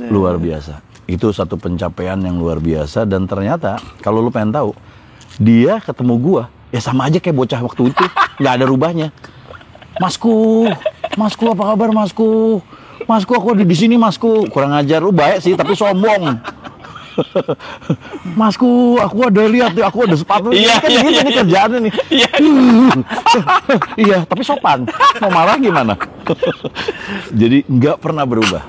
Luar biasa. Itu satu pencapaian yang luar biasa. Dan ternyata kalau lu pengen tahu, dia ketemu gua ya sama aja kayak bocah waktu itu, nggak ada rubahnya. Masku apa kabar Masku? Masku aku ada di sini Masku. Kurang ajar, lu baik sih tapi sombong. Masku, aku ada lihat, aku ada sepatu. Iya, Kan iya, gitu iya, nih iya. kerjaannya nih. Iya. Iya, tapi sopan. Mau marah gimana? Jadi nggak pernah berubah.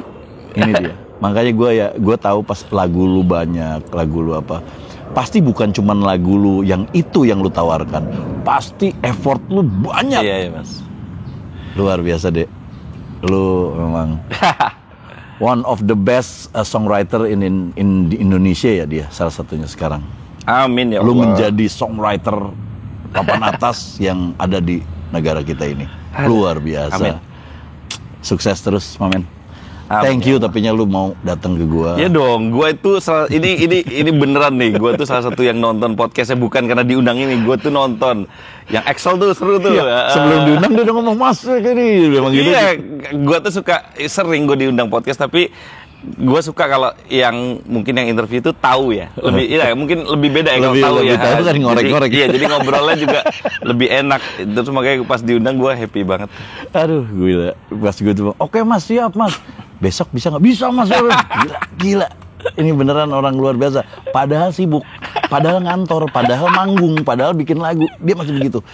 Ini dia. Makanya gue tahu pas lagu lu banyak, lagu lu apa. Pasti bukan cuman lagu lu yang itu yang lu tawarkan. Pasti effort lu banyak. Iya, Mas. Luar biasa, Dek. Lu memang one of the best songwriter in di Indonesia ya dia, salah satunya sekarang. Amin ya Allah. Lu menjadi songwriter papan atas yang ada di negara kita ini. Luar biasa. Amin. Sukses terus, Mamen. Amin, Thank you tapinya lu mau datang ke gua. Ya dong, gue itu ini beneran nih. Gue tuh salah satu yang nonton podcastnya bukan karena diundang ini. Gue tuh nonton yang Excel tuh seru tuh. Iya, sebelum diundang dia udah ngomong Mas gini, memang gitu. Iya, gue tuh suka sering gue diundang podcast, tapi gue suka kalau yang mungkin yang interview itu tahu ya. Lebih iya, mungkin lebih beda ya kalau Lebih- tahu lebih ya. tahu kan ngorek-ngorek. Iya, jadi ngobrolnya juga lebih enak. Terus makanya pas diundang gue happy banget. Aduh, gila. Pas gue tuh, oke Mas, siap Mas. Besok bisa nggak? Bisa Mas. Gila. Ini beneran orang luar biasa. Padahal sibuk, padahal ngantor, padahal manggung, padahal bikin lagu. Dia masih begitu.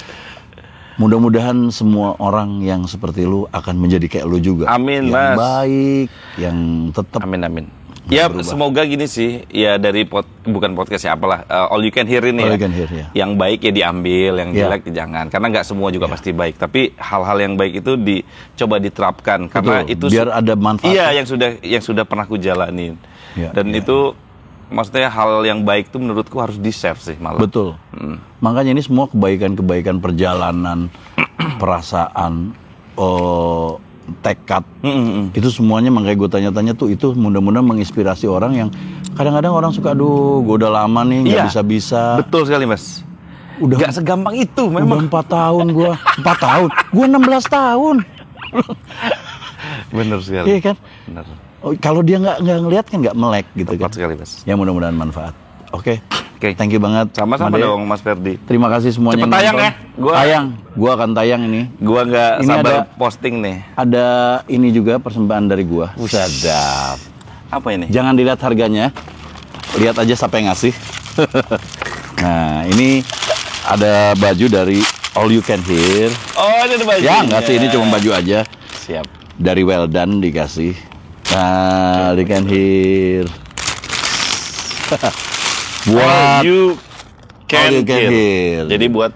Mudah-mudahan semua orang yang seperti lu akan menjadi kayak lu juga. Amin, yang Mas. baik, yang tetap Amin amin. Ya semoga gini sih, ya dari bukan podcast ya apalah, all you can hear ini all ya. You Can Hear, ya. Yang baik ya diambil, yang jelek jangan. Karena nggak semua juga pasti baik. Tapi hal-hal yang baik itu dicoba diterapkan. Karena Betul. itu biar ada manfaat. Iya, yang sudah pernah aku jalanin. Dan itu maksudnya hal yang baik itu menurutku harus di-share sih malah. Betul. Makanya ini semua kebaikan-kebaikan perjalanan, perasaan, tekad, itu semuanya makanya gue tanya-tanya tuh, itu mudah-mudahan menginspirasi orang yang kadang-kadang orang suka, aduh gue udah lama nih nggak bisa-bisa. Betul sekali Mas. Udah nggak segampang itu memang. Udah 4 tahun gue, 4 tahun, gue 16 tahun. Bener sekali. Iya kan? Bener. Kalau dia nggak ngelihat kan nggak melek gitu. Tepat kan. sekali Mas. Ya mudah-mudahan manfaat. Oke. Thank you banget. Sama-sama dong Mas Ferdi. Terima kasih semuanya. Cepet tayang ya. Gua akan tayang ini. Gua nggak sabar posting nih. Ada ini juga persembahan dari gua. Sadap. Apa ini? Jangan dilihat harganya. Lihat aja siapa yang ngasih. Nah, ini ada baju dari All You Can Hear. Oh, ini ada baju. Ya, enggak sih, ini cuma baju aja. Siap. Dari Well Done dikasih. Nah, All You Can Hear. Buat You Can Hear. Jadi buat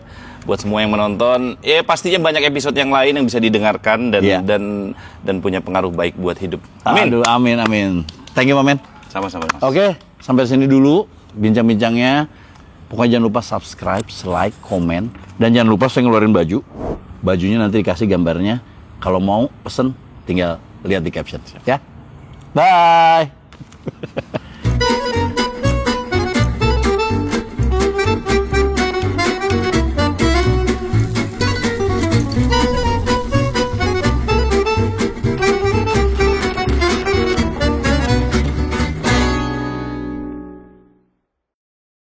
semua yang menonton, ya pastinya banyak episode yang lain yang bisa didengarkan dan punya pengaruh baik buat hidup. Amin. Aduh, amin. Thank you, Mamen. Sama-sama. Oke, sampai sini dulu bincang-bincangnya. Pokoknya jangan lupa subscribe, like, komen, dan jangan lupa saya ngeluarin baju. Bajunya nanti dikasih gambarnya. Kalau mau pesen, tinggal lihat di caption. Ya. Bye.